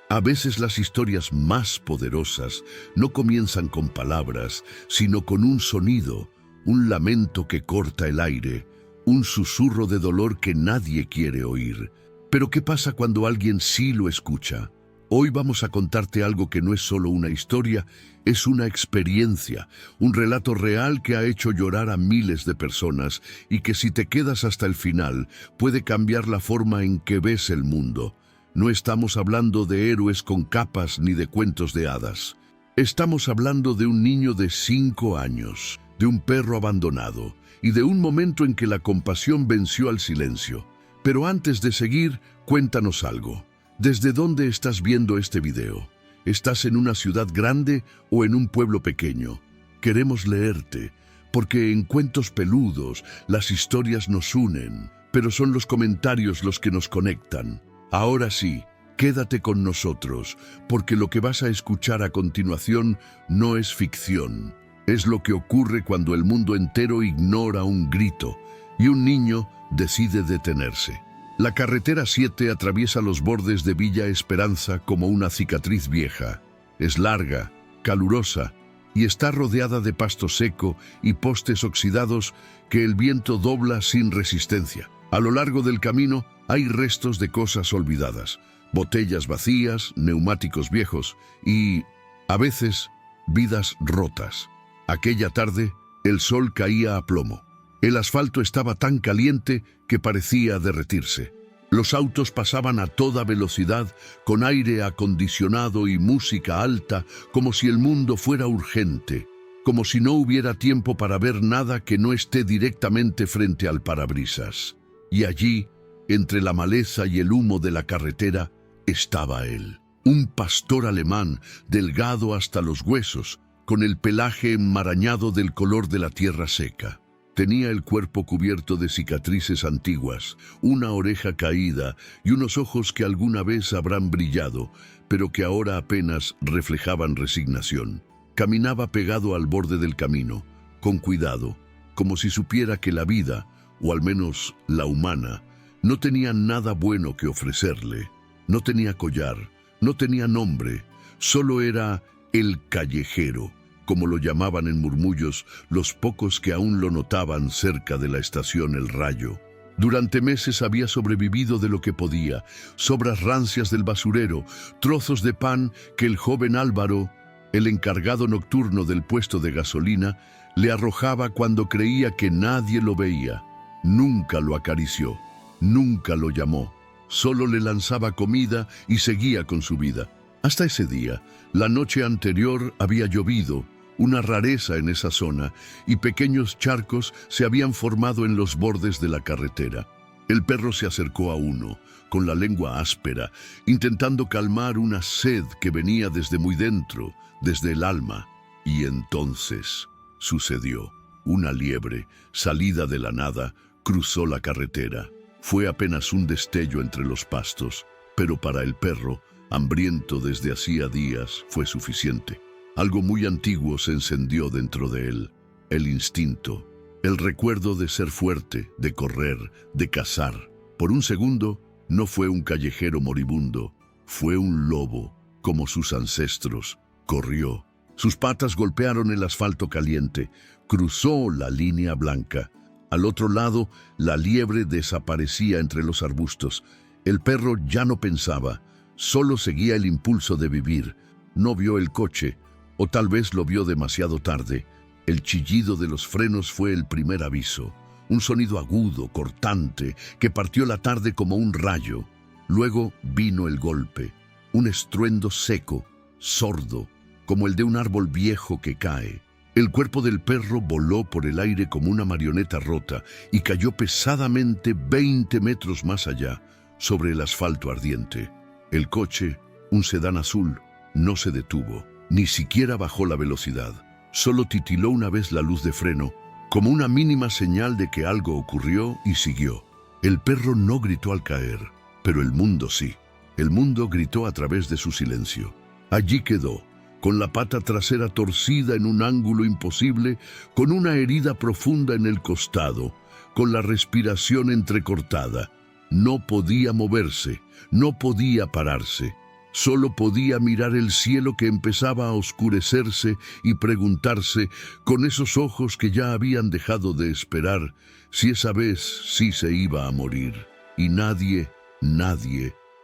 A veces las historias más poderosas no comienzan con palabras, sino con un sonido, un lamento que corta el aire, un susurro de dolor que nadie quiere oír. Pero ¿qué pasa cuando alguien sí lo escucha? Hoy vamos a contarte algo que no es solo una historia, es una experiencia, un relato real que ha hecho llorar a miles de personas y que si te quedas hasta el final puede cambiar la forma en que ves el mundo. No estamos hablando de héroes con capas ni de cuentos de hadas. Estamos hablando de un niño de 5 años, de un perro abandonado y de un momento en que la compasión venció al silencio. Pero antes de seguir, cuéntanos algo. ¿Desde dónde estás viendo este video? ¿Estás en una ciudad grande o en un pueblo pequeño? Queremos leerte, porque en Cuentos Peludos las historias nos unen, pero son los comentarios los que nos conectan. Ahora sí, quédate con nosotros, porque lo que vas a escuchar a continuación no es ficción. Es lo que ocurre cuando el mundo entero ignora un grito y un niño decide detenerse. La carretera 7 atraviesa los bordes de Villa Esperanza como una cicatriz vieja. Es larga, calurosa y está rodeada de pasto seco y postes oxidados que el viento dobla sin resistencia. A lo largo del camino hay restos de cosas olvidadas, botellas vacías, neumáticos viejos y, a veces, vidas rotas. Aquella tarde, el sol caía a plomo. El asfalto estaba tan caliente que parecía derretirse. Los autos pasaban a toda velocidad, con aire acondicionado y música alta, como si el mundo fuera urgente, como si no hubiera tiempo para ver nada que no esté directamente frente al parabrisas. Y allí, entre la maleza y el humo de la carretera, estaba él, un pastor alemán, delgado hasta los huesos, con el pelaje enmarañado del color de la tierra seca. Tenía el cuerpo cubierto de cicatrices antiguas, una oreja caída y unos ojos que alguna vez habrán brillado, pero que ahora apenas reflejaban resignación. Caminaba pegado al borde del camino, con cuidado, como si supiera que la vida, o al menos la humana, no tenía nada bueno que ofrecerle. No tenía collar, no tenía nombre, solo era el callejero, como lo llamaban en murmullos los pocos que aún lo notaban cerca de la estación El Rayo. Durante meses había sobrevivido de lo que podía, sobras rancias del basurero, trozos de pan que el joven Álvaro, el encargado nocturno del puesto de gasolina, le arrojaba cuando creía que nadie lo veía. Nunca lo acarició, nunca lo llamó, solo le lanzaba comida y seguía con su vida. Hasta ese día, la noche anterior había llovido, una rareza en esa zona, y pequeños charcos se habían formado en los bordes de la carretera. El perro se acercó a uno, con la lengua áspera, intentando calmar una sed que venía desde muy dentro, desde el alma. Y entonces sucedió. Una liebre, salida de la nada, cruzó la carretera. Fue apenas un destello entre los pastos, pero para el perro, hambriento desde hacía días, fue suficiente. Algo muy antiguo se encendió dentro de él, el instinto, el recuerdo de ser fuerte, de correr, de cazar. Por un segundo, no fue un callejero moribundo, fue un lobo, como sus ancestros. Corrió. Sus patas golpearon el asfalto caliente, cruzó la línea blanca. Al otro lado, la liebre desaparecía entre los arbustos. El perro ya no pensaba, solo seguía el impulso de vivir. No vio el coche, o tal vez lo vio demasiado tarde. El chillido de los frenos fue el primer aviso, un sonido agudo, cortante, que partió la tarde como un rayo. Luego vino el golpe, un estruendo seco, sordo, como el de un árbol viejo que cae. El cuerpo del perro voló por el aire como una marioneta rota y cayó pesadamente 20 metros más allá, sobre el asfalto ardiente. El coche, un sedán azul, no se detuvo. Ni siquiera bajó la velocidad, solo titiló una vez la luz de freno, como una mínima señal de que algo ocurrió, y siguió. El perro no gritó al caer, pero el mundo sí. El mundo gritó a través de su silencio. Allí quedó, con la pata trasera torcida en un ángulo imposible, con una herida profunda en el costado, con la respiración entrecortada. No podía moverse, no podía pararse. Solo podía mirar el cielo que empezaba a oscurecerse y preguntarse, con esos ojos que ya habían dejado de esperar, si esa vez sí se iba a morir. Y nadie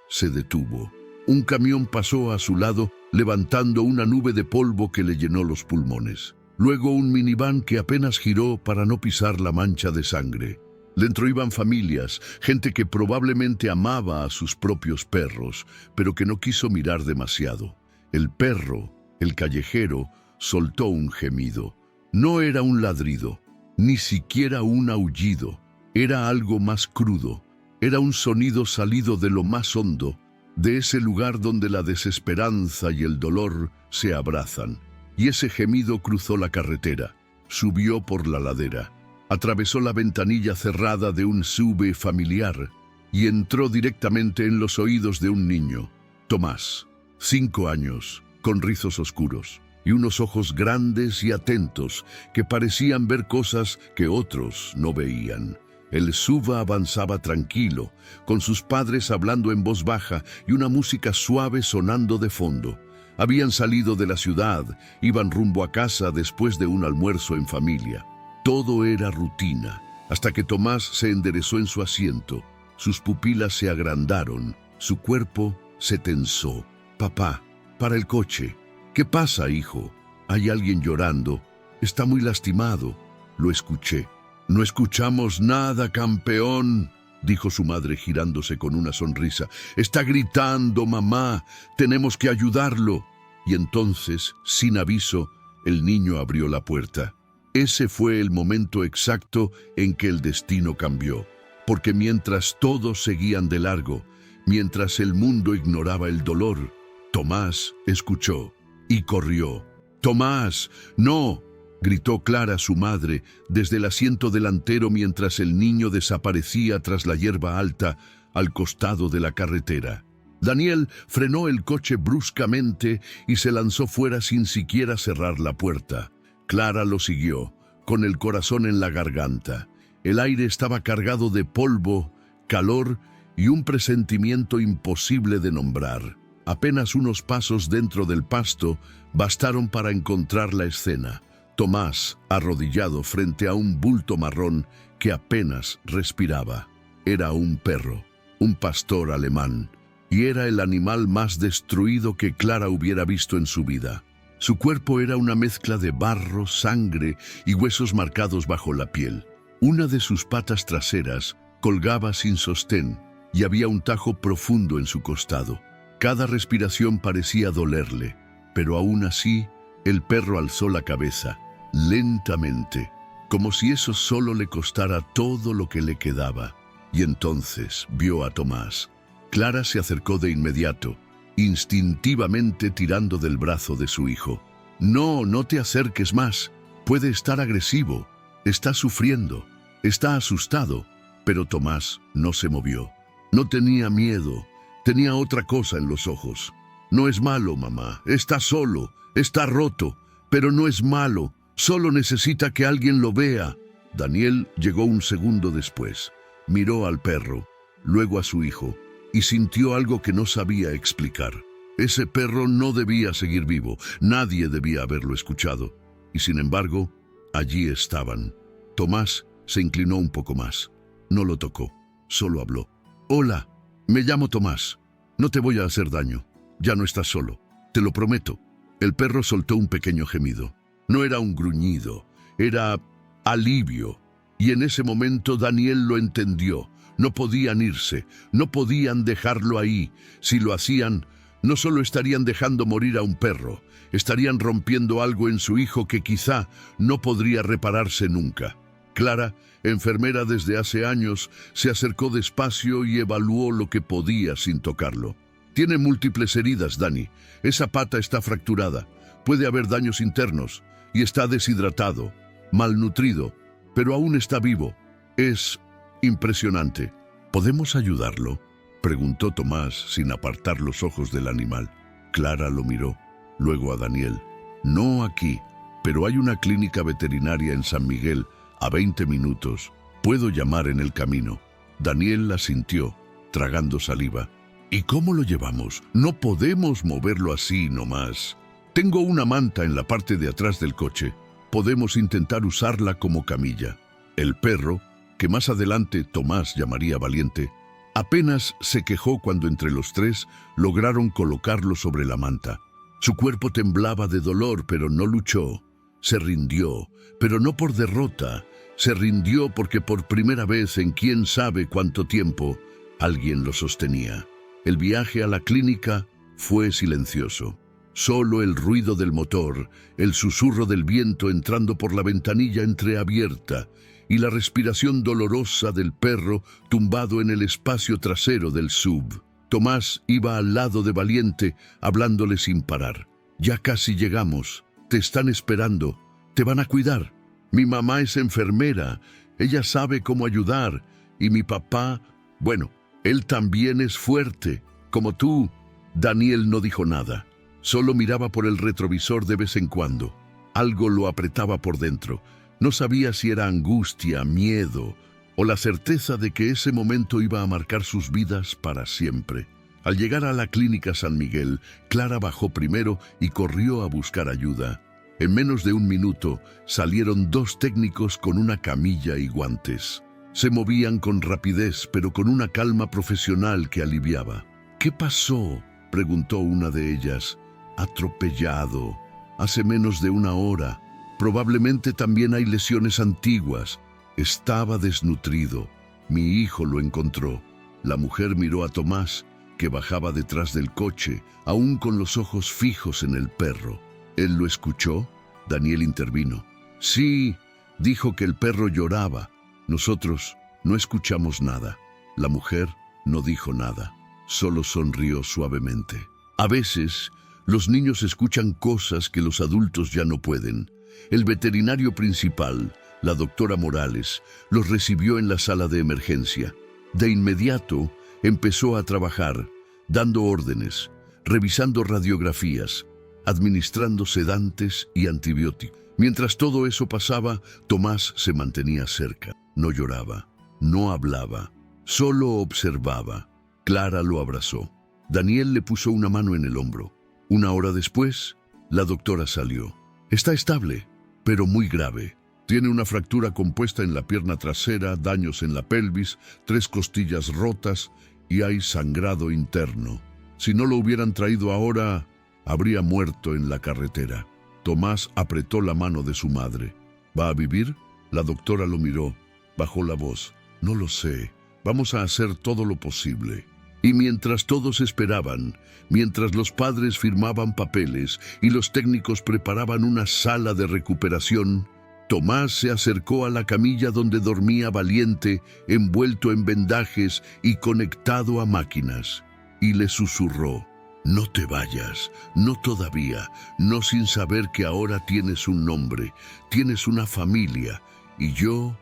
se detuvo. Un camión pasó a su lado, levantando una nube de polvo que le llenó los pulmones. Luego un miniván que apenas giró para no pisar la mancha de sangre. Dentro iban familias, gente que probablemente amaba a sus propios perros, pero que no quiso mirar demasiado. El perro, el callejero, soltó un gemido. No era un ladrido, ni siquiera un aullido. Era algo más crudo. Era un sonido salido de lo más hondo, de ese lugar donde la desesperanza y el dolor se abrazan. Y ese gemido cruzó la carretera, subió por la ladera, atravesó la ventanilla cerrada de un SUV familiar y entró directamente en los oídos de un niño, Tomás, 5 años, con rizos oscuros y unos ojos grandes y atentos que parecían ver cosas que otros no veían. El SUV avanzaba tranquilo, con sus padres hablando en voz baja y una música suave sonando de fondo. Habían salido de la ciudad, iban rumbo a casa después de un almuerzo en familia. Todo era rutina, hasta que Tomás se enderezó en su asiento. Sus pupilas se agrandaron, su cuerpo se tensó. «Papá, para el coche». «¿Qué pasa, hijo? Hay alguien llorando. Está muy lastimado». Lo escuché. «No escuchamos nada, campeón», dijo su madre girándose con una sonrisa. «Está gritando, mamá. Tenemos que ayudarlo». Y entonces, sin aviso, el niño abrió la puerta. Ese fue el momento exacto en que el destino cambió, porque mientras todos seguían de largo, mientras el mundo ignoraba el dolor, Tomás escuchó y corrió. «¡Tomás, no!», gritó Clara, su madre, desde el asiento delantero mientras el niño desaparecía tras la hierba alta al costado de la carretera. Daniel frenó el coche bruscamente y se lanzó fuera sin siquiera cerrar la puerta. Clara lo siguió, con el corazón en la garganta. El aire estaba cargado de polvo, calor y un presentimiento imposible de nombrar. Apenas unos pasos dentro del pasto bastaron para encontrar la escena. Tomás, arrodillado frente a un bulto marrón que apenas respiraba. Era un perro, un pastor alemán, y era el animal más destruido que Clara hubiera visto en su vida. Su cuerpo era una mezcla de barro, sangre y huesos marcados bajo la piel. Una de sus patas traseras colgaba sin sostén y había un tajo profundo en su costado. Cada respiración parecía dolerle, pero aún así, el perro alzó la cabeza, lentamente, como si eso solo le costara todo lo que le quedaba. Y entonces vio a Tomás. Clara se acercó de inmediato, instintivamente tirando del brazo de su hijo. «No, no te acerques más. Puede estar agresivo. Está sufriendo. Está asustado». Pero Tomás no se movió. No tenía miedo. Tenía otra cosa en los ojos. «No es malo, mamá. Está solo. Está roto. Pero no es malo. Solo necesita que alguien lo vea». Daniel llegó un segundo después. Miró al perro, luego a su hijo, y sintió algo que no sabía explicar. Ese perro no debía seguir vivo. Nadie debía haberlo escuchado. Y sin embargo, allí estaban. Tomás se inclinó un poco más. No lo tocó. Solo habló. «Hola, me llamo Tomás. No te voy a hacer daño. Ya no estás solo. Te lo prometo». El perro soltó un pequeño gemido. No era un gruñido. Era alivio. Y en ese momento Daniel lo entendió. No podían irse. No podían dejarlo ahí. Si lo hacían, no solo estarían dejando morir a un perro, estarían rompiendo algo en su hijo que quizá no podría repararse nunca. Clara, enfermera desde hace años, se acercó despacio y evaluó lo que podía sin tocarlo. «Tiene múltiples heridas, Dani. Esa pata está fracturada. Puede haber daños internos. Y está deshidratado, malnutrido, pero aún está vivo. Es impresionante». «¿Podemos ayudarlo?», preguntó Tomás sin apartar los ojos del animal. Clara lo miró, luego a Daniel. «No aquí, pero hay una clínica veterinaria en San Miguel, a 20 minutos. Puedo llamar en el camino». Daniel asintió, tragando saliva. ¿Y cómo lo llevamos? No podemos moverlo así nomás. Tengo una manta en la parte de atrás del coche. Podemos intentar usarla como camilla. El perro, que más adelante Tomás llamaría Valiente, apenas se quejó cuando entre los tres lograron colocarlo sobre la manta. Su cuerpo temblaba de dolor, pero no luchó. Se rindió, pero no por derrota. Se rindió porque por primera vez en quién sabe cuánto tiempo alguien lo sostenía. El viaje a la clínica fue silencioso. Solo el ruido del motor, el susurro del viento entrando por la ventanilla entreabierta y la respiración dolorosa del perro tumbado en el espacio trasero del sub. Tomás iba al lado de Valiente, hablándole sin parar. Ya casi llegamos. Te están esperando. Te van a cuidar. Mi mamá es enfermera. Ella sabe cómo ayudar. Y mi papá, bueno, él también es fuerte, como tú. Daniel no dijo nada. Solo miraba por el retrovisor de vez en cuando. Algo lo apretaba por dentro. No sabía si era angustia, miedo o la certeza de que ese momento iba a marcar sus vidas para siempre. Al llegar a la clínica San Miguel, Clara bajó primero y corrió a buscar ayuda. En menos de un minuto salieron 2 técnicos con una camilla y guantes. Se movían con rapidez, pero con una calma profesional que aliviaba. ¿Qué pasó?, preguntó una de ellas. Atropellado. Hace menos de 1 hora. Probablemente también hay lesiones antiguas. Estaba desnutrido. Mi hijo lo encontró. La mujer miró a Tomás, que bajaba detrás del coche, aún con los ojos fijos en el perro. ¿Él lo escuchó? Daniel intervino. Sí, dijo que el perro lloraba. Nosotros no escuchamos nada. La mujer no dijo nada, solo sonrió suavemente. A veces, los niños escuchan cosas que los adultos ya no pueden. El veterinario principal, la doctora Morales, los recibió en la sala de emergencia. De inmediato, empezó a trabajar, dando órdenes, revisando radiografías, administrando sedantes y antibióticos. Mientras todo eso pasaba, Tomás se mantenía cerca. No lloraba, no hablaba, solo observaba. Clara lo abrazó. Daniel le puso una mano en el hombro. 1 hora después, la doctora salió. Está estable, pero muy grave. Tiene una fractura compuesta en la pierna trasera, daños en la pelvis, 3 costillas rotas y hay sangrado interno. Si no lo hubieran traído ahora, habría muerto en la carretera. Tomás apretó la mano de su madre. ¿Va a vivir? La doctora lo miró, bajó la voz. No lo sé. Vamos a hacer todo lo posible. Y mientras todos esperaban, mientras los padres firmaban papeles y los técnicos preparaban una sala de recuperación, Tomás se acercó a la camilla donde dormía Valiente, envuelto en vendajes y conectado a máquinas, y le susurró: no te vayas, no todavía, no sin saber que ahora tienes un nombre, tienes una familia, y yo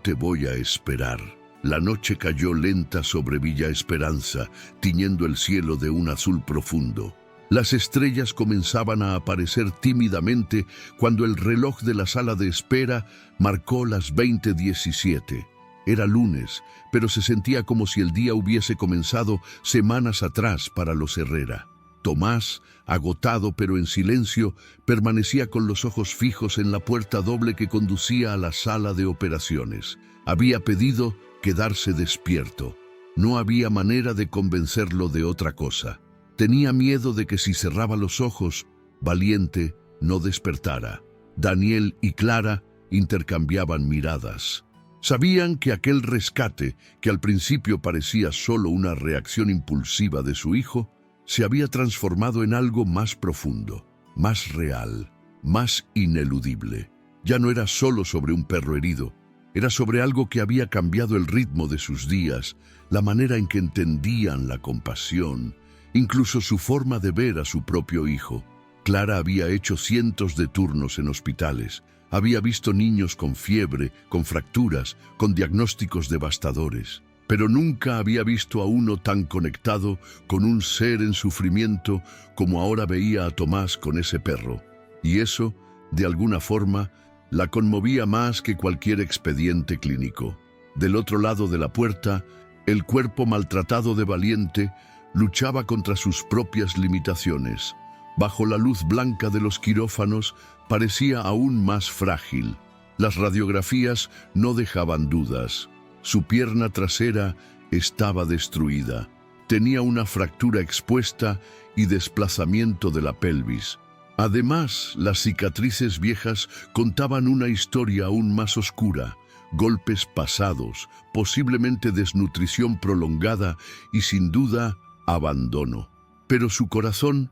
te voy a esperar. La noche cayó lenta sobre Villa Esperanza, tiñendo el cielo de un azul profundo. Las estrellas comenzaban a aparecer tímidamente cuando el reloj de la sala de espera marcó las 20:17. Era lunes, pero se sentía como si el día hubiese comenzado semanas atrás para los Herrera. Tomás, agotado pero en silencio, permanecía con los ojos fijos en la puerta doble que conducía a la sala de operaciones. Había pedido quedarse despierto. No había manera de convencerlo de otra cosa. Tenía miedo de que si cerraba los ojos, Valiente no despertara. Daniel y Clara intercambiaban miradas. Sabían que aquel rescate, que al principio parecía solo una reacción impulsiva de su hijo, se había transformado en algo más profundo, más real, más ineludible. Ya no era solo sobre un perro herido, era sobre algo que había cambiado el ritmo de sus días, la manera en que entendían la compasión, incluso su forma de ver a su propio hijo. Clara había hecho cientos de turnos en hospitales, había visto niños con fiebre, con fracturas, con diagnósticos devastadores, pero nunca había visto a uno tan conectado con un ser en sufrimiento como ahora veía a Tomás con ese perro. Y eso, de alguna forma, la conmovía más que cualquier expediente clínico. Del otro lado de la puerta, el cuerpo maltratado de Valiente luchaba contra sus propias limitaciones. Bajo la luz blanca de los quirófanos parecía aún más frágil. Las radiografías no dejaban dudas. Su pierna trasera estaba destruida. Tenía una fractura expuesta y desplazamiento de la pelvis. Además, las cicatrices viejas contaban una historia aún más oscura. Golpes pasados, posiblemente desnutrición prolongada y sin duda abandono. Pero su corazón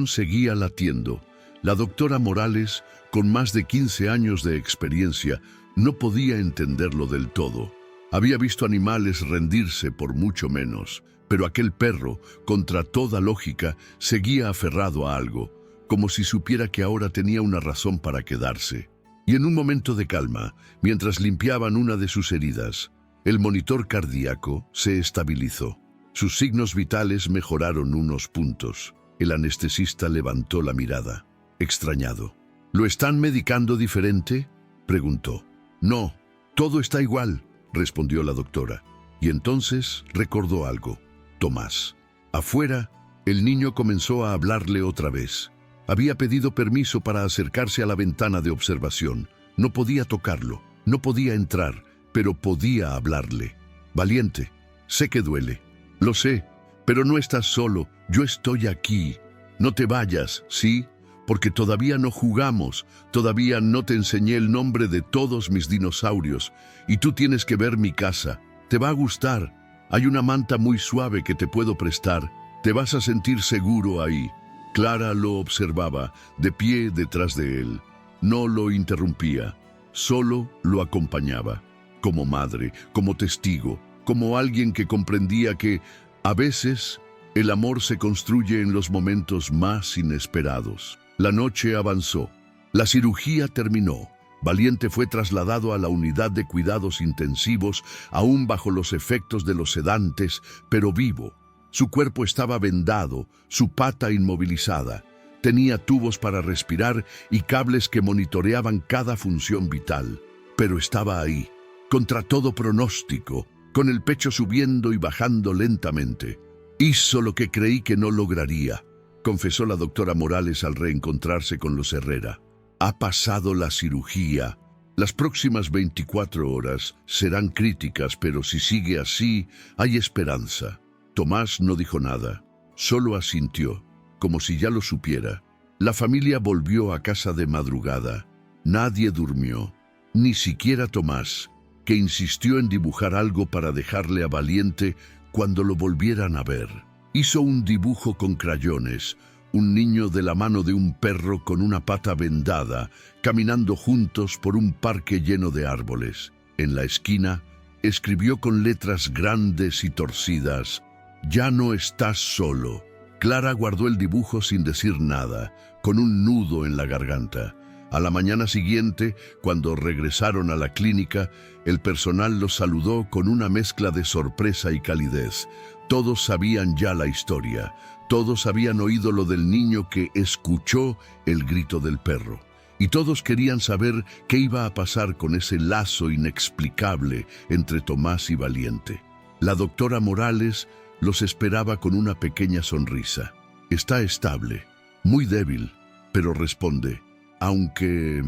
seguía latiendo. La doctora Morales, con más de 15 años de experiencia, no podía entenderlo del todo. Había visto animales rendirse por mucho menos, pero aquel perro, contra toda lógica, seguía aferrado a algo, como si supiera que ahora tenía una razón para quedarse. Y en un momento de calma, mientras limpiaban una de sus heridas, el monitor cardíaco se estabilizó. Sus signos vitales mejoraron unos puntos. El anestesista levantó la mirada, extrañado. ¿Lo están medicando diferente?, preguntó. No, todo está igual, respondió la doctora. Y entonces recordó algo. Tomás. Afuera, el niño comenzó a hablarle otra vez. Había pedido permiso para acercarse a la ventana de observación. No podía tocarlo, no podía entrar, pero podía hablarle. Valiente, sé que duele. Lo sé, pero no estás solo, yo estoy aquí. No te vayas, ¿sí? Porque todavía no jugamos, todavía no te enseñé el nombre de todos mis dinosaurios, y tú tienes que ver mi casa. Te va a gustar. Hay una manta muy suave que te puedo prestar. Te vas a sentir seguro ahí. Clara lo observaba, de pie detrás de él. No lo interrumpía, solo lo acompañaba. Como madre, como testigo, como alguien que comprendía que, a veces, el amor se construye en los momentos más inesperados. La noche avanzó. La cirugía terminó. Valiente fue trasladado a la unidad de cuidados intensivos, aún bajo los efectos de los sedantes, pero vivo. Su cuerpo estaba vendado, su pata inmovilizada. Tenía tubos para respirar y cables que monitoreaban cada función vital. Pero estaba ahí, contra todo pronóstico, con el pecho subiendo y bajando lentamente. Hizo lo que creí que no lograría, confesó la doctora Morales al reencontrarse con los Herrera. Ha pasado la cirugía. Las próximas 24 horas serán críticas, pero si sigue así, hay esperanza. Tomás no dijo nada, solo asintió, como si ya lo supiera. La familia volvió a casa de madrugada. Nadie durmió, ni siquiera Tomás, que insistió en dibujar algo para dejarle a Valiente cuando lo volvieran a ver. Hizo un dibujo con crayones, un niño de la mano de un perro con una pata vendada, caminando juntos por un parque lleno de árboles. En la esquina, escribió con letras grandes y torcidas: «Ya no estás solo». Clara guardó el dibujo sin decir nada, con un nudo en la garganta. A la mañana siguiente, cuando regresaron a la clínica, el personal los saludó con una mezcla de sorpresa y calidez. Todos sabían ya la historia. Todos habían oído lo del niño que escuchó el grito del perro. Y todos querían saber qué iba a pasar con ese lazo inexplicable entre Tomás y Valiente. La doctora Morales los esperaba con una pequeña sonrisa. Está estable, muy débil, pero responde, aunque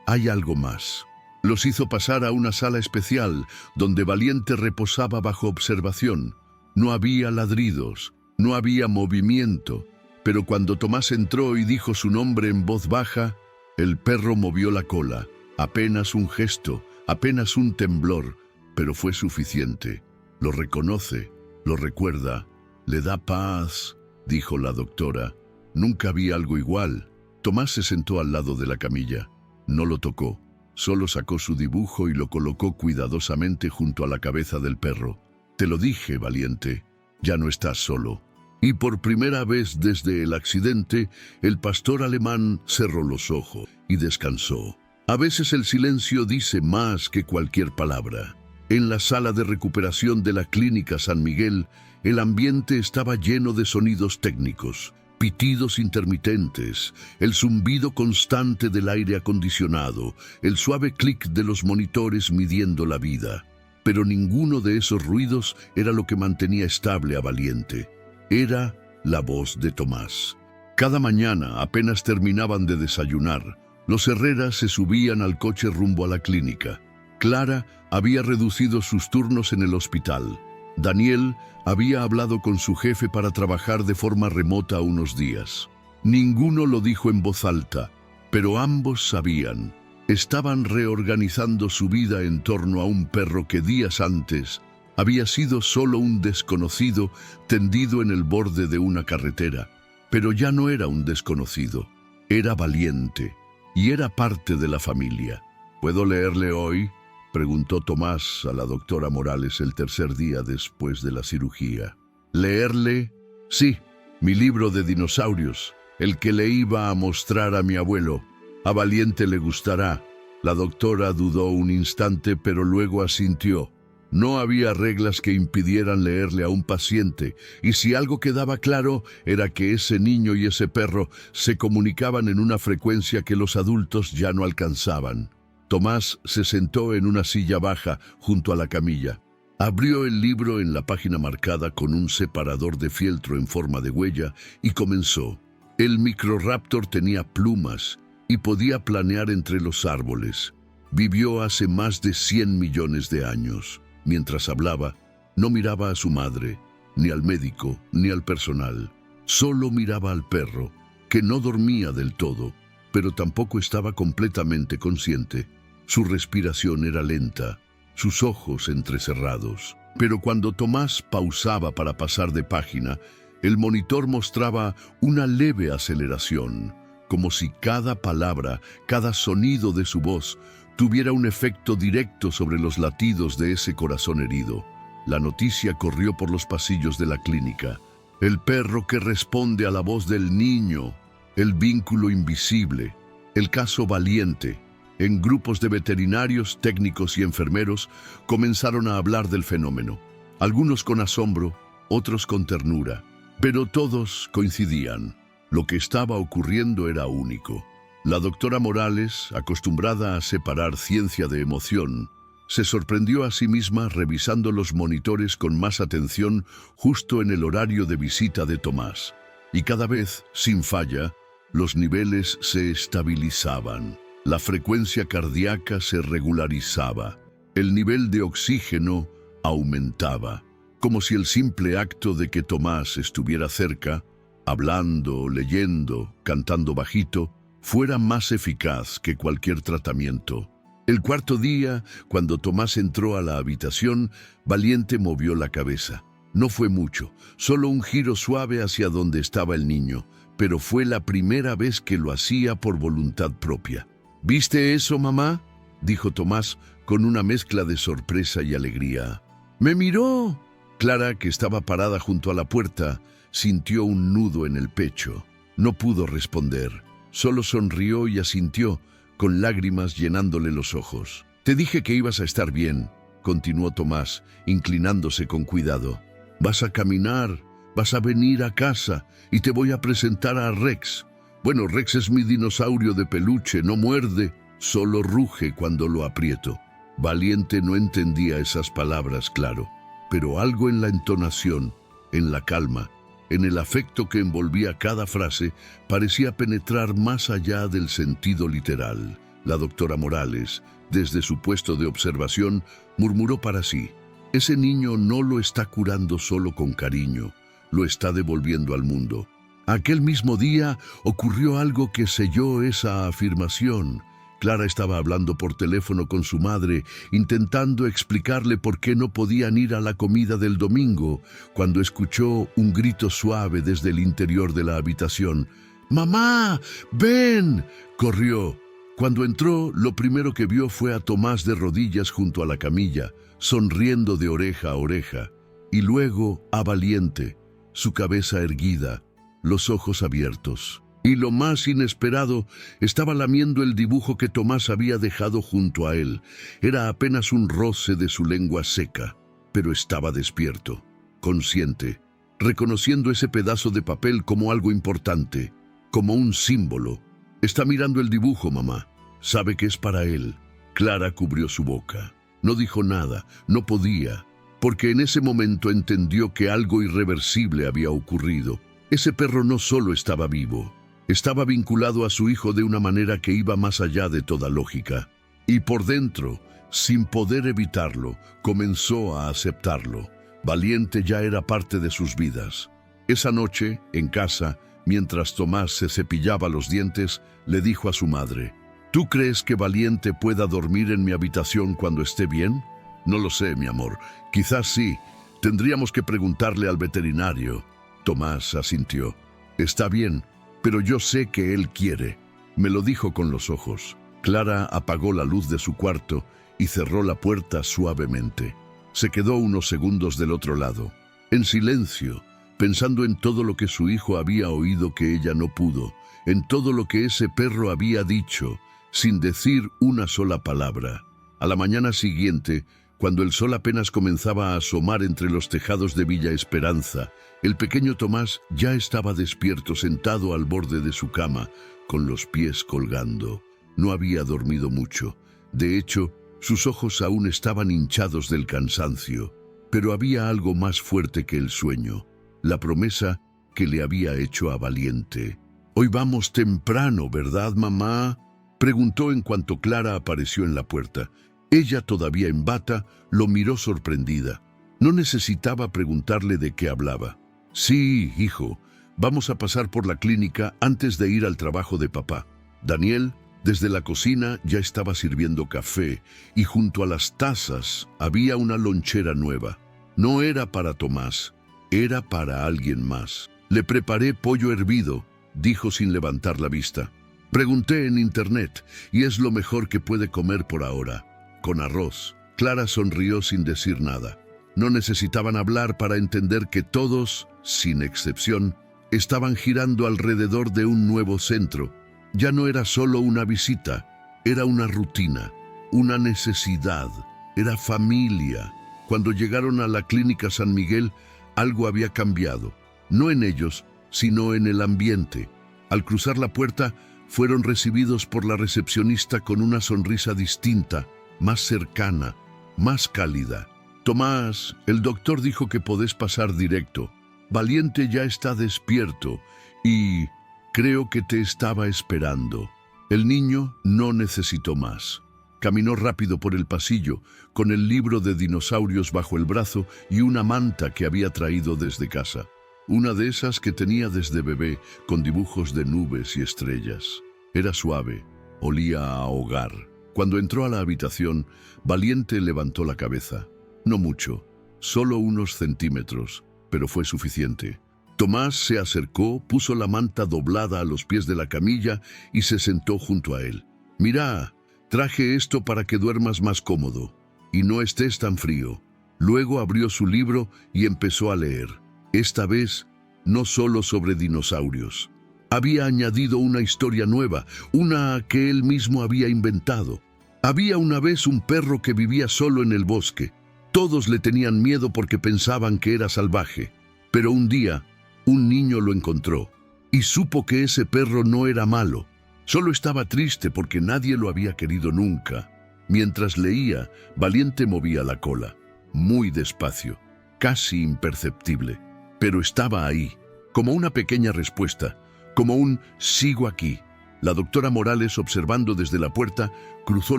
hay algo más. Los hizo pasar a una sala especial, donde Valiente reposaba bajo observación. No había ladridos, no había movimiento, pero cuando Tomás entró y dijo su nombre en voz baja, el perro movió la cola. Apenas un gesto, apenas un temblor, pero fue suficiente. Lo reconoce, lo recuerda, le da paz, dijo la doctora. Nunca vi algo igual. Tomás se sentó al lado de la camilla. No lo tocó, solo sacó su dibujo y lo colocó cuidadosamente junto a la cabeza del perro. Te lo dije, Valiente, ya no estás solo. Y por primera vez desde el accidente, el pastor alemán cerró los ojos y descansó. A veces el silencio dice más que cualquier palabra. En la sala de recuperación de la Clínica San Miguel, el ambiente estaba lleno de sonidos técnicos, pitidos intermitentes, el zumbido constante del aire acondicionado, el suave clic de los monitores midiendo la vida. Pero ninguno de esos ruidos era lo que mantenía estable a Valiente. Era la voz de Tomás. Cada mañana, apenas terminaban de desayunar, los Herrera se subían al coche rumbo a la clínica. Clara había reducido sus turnos en el hospital. Daniel había hablado con su jefe para trabajar de forma remota unos días. Ninguno lo dijo en voz alta, pero ambos sabían. Estaban reorganizando su vida en torno a un perro que días antes había sido solo un desconocido tendido en el borde de una carretera. Pero ya no era un desconocido, era Valiente y era parte de la familia. ¿Puedo leerle hoy?, preguntó Tomás a la doctora Morales el tercer día después de la cirugía. ¿Leerle? Sí, mi libro de dinosaurios, el que le iba a mostrar a mi abuelo. A Valiente le gustará. La doctora dudó un instante, pero luego asintió. No había reglas que impidieran leerle a un paciente, y si algo quedaba claro era que ese niño y ese perro se comunicaban en una frecuencia que los adultos ya no alcanzaban. Tomás se sentó en una silla baja junto a la camilla. Abrió el libro en la página marcada con un separador de fieltro en forma de huella y comenzó. El Microraptor tenía plumas y podía planear entre los árboles. Vivió hace más de 100 millones de años. Mientras hablaba, no miraba a su madre, ni al médico, ni al personal. Solo miraba al perro, que no dormía del todo, pero tampoco estaba completamente consciente. Su respiración era lenta, sus ojos entrecerrados. Pero cuando Tomás pausaba para pasar de página, el monitor mostraba una leve aceleración, como si cada palabra, cada sonido de su voz tuviera un efecto directo sobre los latidos de ese corazón herido. La noticia corrió por los pasillos de la clínica. El perro que responde a la voz del niño, el vínculo invisible, el caso Valiente. En grupos de veterinarios, técnicos y enfermeros comenzaron a hablar del fenómeno. Algunos con asombro, otros con ternura. Pero todos coincidían. Lo que estaba ocurriendo era único. La doctora Morales, acostumbrada a separar ciencia de emoción, se sorprendió a sí misma revisando los monitores con más atención justo en el horario de visita de Tomás. Y cada vez, sin falla, los niveles se estabilizaban. La frecuencia cardíaca se regularizaba. El nivel de oxígeno aumentaba, como si el simple acto de que Tomás estuviera cerca, hablando, leyendo, cantando bajito, fuera más eficaz que cualquier tratamiento. El cuarto día, cuando Tomás entró a la habitación, Valiente movió la cabeza. No fue mucho, solo un giro suave hacia donde estaba el niño, pero fue la primera vez que lo hacía por voluntad propia. ¿Viste eso, mamá?, dijo Tomás con una mezcla de sorpresa y alegría. ¡Me miró! Clara, que estaba parada junto a la puerta, sintió un nudo en el pecho. No pudo responder. Solo sonrió y asintió, con lágrimas llenándole los ojos. «Te dije que ibas a estar bien», continuó Tomás, inclinándose con cuidado. «Vas a caminar, vas a venir a casa y te voy a presentar a Rex. Bueno, Rex es mi dinosaurio de peluche, no muerde, solo ruge cuando lo aprieto». Valiente no entendía esas palabras, claro, pero algo en la entonación, en la calma, en el afecto que envolvía cada frase, parecía penetrar más allá del sentido literal. La doctora Morales, desde su puesto de observación, murmuró para sí: «Ese niño no lo está curando solo con cariño, lo está devolviendo al mundo». Aquel mismo día ocurrió algo que selló esa afirmación. Clara estaba hablando por teléfono con su madre, intentando explicarle por qué no podían ir a la comida del domingo, cuando escuchó un grito suave desde el interior de la habitación. «¡Mamá! ¡Ven!», corrió. Cuando entró, lo primero que vio fue a Tomás de rodillas junto a la camilla, sonriendo de oreja a oreja, y luego a Valiente, su cabeza erguida, los ojos abiertos. Y lo más inesperado, estaba lamiendo el dibujo que Tomás había dejado junto a él. Era apenas un roce de su lengua seca, pero estaba despierto, consciente, reconociendo ese pedazo de papel como algo importante, como un símbolo. «Está mirando el dibujo, mamá. Sabe que es para él». Clara cubrió su boca. No dijo nada, no podía. porque en ese momento entendió que algo irreversible había ocurrido. Ese perro no solo estaba vivo, estaba vinculado a su hijo de una manera que iba más allá de toda lógica. Y por dentro, sin poder evitarlo, comenzó a aceptarlo. Valiente ya era parte de sus vidas. Esa noche, en casa, mientras Tomás se cepillaba los dientes, le dijo a su madre: ¿Tú crees que Valiente pueda dormir en mi habitación cuando esté bien? No lo sé, mi amor. Quizás sí. Tendríamos que preguntarle al veterinario. Tomás asintió. Está bien, pero yo sé que él quiere. Me lo dijo con los ojos. Clara apagó la luz de su cuarto y cerró la puerta suavemente. Se quedó unos segundos del otro lado, en silencio, pensando en todo lo que su hijo había oído que ella no pudo, en todo lo que ese perro había dicho, sin decir una sola palabra. A la mañana siguiente, cuando el sol apenas comenzaba a asomar entre los tejados de Villa Esperanza, el pequeño Tomás ya estaba despierto, sentado al borde de su cama, con los pies colgando. No había dormido mucho. De hecho, sus ojos aún estaban hinchados del cansancio, pero había algo más fuerte que el sueño, la promesa que le había hecho a Valiente. «Hoy vamos temprano, ¿verdad, mamá?», preguntó en cuanto Clara apareció en la puerta. Ella, todavía en bata, lo miró sorprendida. No necesitaba preguntarle de qué hablaba. «Sí, hijo, vamos a pasar por la clínica antes de ir al trabajo de papá». Daniel, desde la cocina, ya estaba sirviendo café y junto a las tazas había una lonchera nueva. No era para Tomás, era para alguien más. «Le preparé pollo hervido», dijo sin levantar la vista. «Pregunté en internet y es lo mejor que puede comer por ahora, con arroz». Clara sonrió sin decir nada. No necesitaban hablar para entender que todos, sin excepción, estaban girando alrededor de un nuevo centro. Ya no era solo una visita, era una rutina, una necesidad, era familia. Cuando llegaron a la clínica San Miguel, algo había cambiado, no en ellos, sino en el ambiente. Al cruzar la puerta, fueron recibidos por la recepcionista con una sonrisa distinta, más cercana, más cálida. «Tomás, el doctor dijo que podés pasar directo. Valiente ya está despierto y creo que te estaba esperando». El niño no necesitó más. Caminó rápido por el pasillo, con el libro de dinosaurios bajo el brazo y una manta que había traído desde casa. Una de esas que tenía desde bebé, con dibujos de nubes y estrellas. Era suave, olía a hogar. Cuando entró a la habitación, Valiente levantó la cabeza. No mucho, solo unos centímetros, pero fue suficiente. Tomás se acercó, puso la manta doblada a los pies de la camilla y se sentó junto a él. «Mira, traje esto para que duermas más cómodo y no estés tan frío». Luego abrió su libro y empezó a leer. Esta vez, no solo sobre dinosaurios. Había añadido una historia nueva, una que él mismo había inventado. Había una vez un perro que vivía solo en el bosque. Todos le tenían miedo porque pensaban que era salvaje. Pero un día, un niño lo encontró y supo que ese perro no era malo. Solo estaba triste porque nadie lo había querido nunca. Mientras leía, Valiente movía la cola, muy despacio, casi imperceptible. Pero estaba ahí, como una pequeña respuesta, como un «sigo aquí». La doctora Morales, observando desde la puerta, cruzó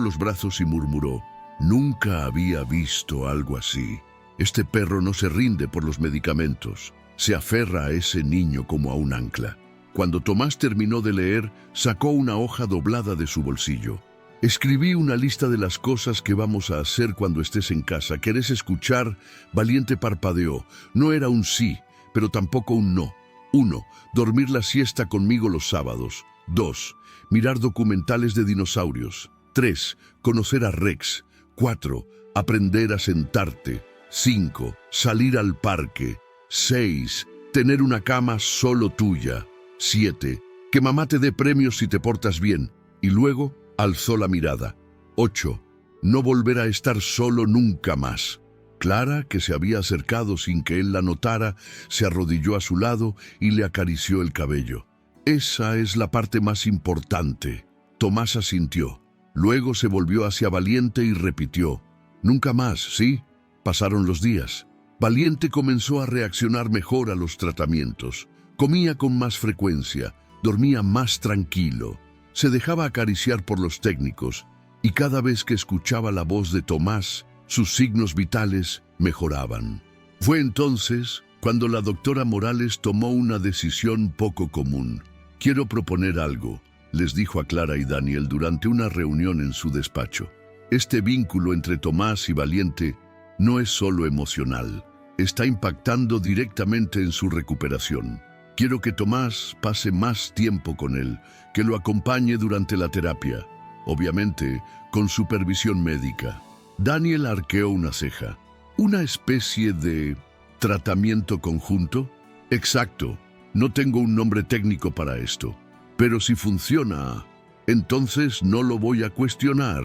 los brazos y murmuró: «Nunca había visto algo así. Este perro no se rinde por los medicamentos. Se aferra a ese niño como a un ancla». Cuando Tomás terminó de leer, sacó una hoja doblada de su bolsillo. «Escribí una lista de las cosas que vamos a hacer cuando estés en casa. ¿Querés escuchar?». Valiente parpadeó. No era un sí, pero tampoco un no. 1. Dormir la siesta conmigo los sábados. 2. Mirar documentales de dinosaurios. 3. Conocer a Rex. 4. Aprender a sentarte. 5. Salir al parque. 6. Tener una cama solo tuya. 7. Que mamá te dé premios si te portas bien. Y luego alzó la mirada. 8. No volver a estar solo nunca más. Clara, que se había acercado sin que él la notara, se arrodilló a su lado y le acarició el cabello. «Esa es la parte más importante». Tomás asintió. Luego se volvió hacia Valiente y repitió: «Nunca más, ¿sí?». Pasaron los días. Valiente comenzó a reaccionar mejor a los tratamientos. Comía con más frecuencia, dormía más tranquilo, se dejaba acariciar por los técnicos y cada vez que escuchaba la voz de Tomás, sus signos vitales mejoraban. Fue entonces cuando la doctora Morales tomó una decisión poco común. «Quiero proponer algo», les dijo a Clara y Daniel durante una reunión en su despacho. «Este vínculo entre Tomás y Valiente no es solo emocional, está impactando directamente en su recuperación. Quiero que Tomás pase más tiempo con él, que lo acompañe durante la terapia, obviamente con supervisión médica». Daniel arqueó una ceja. «¿Una especie de tratamiento conjunto?» «Exacto. No tengo un nombre técnico para esto. Pero si funciona, entonces no lo voy a cuestionar».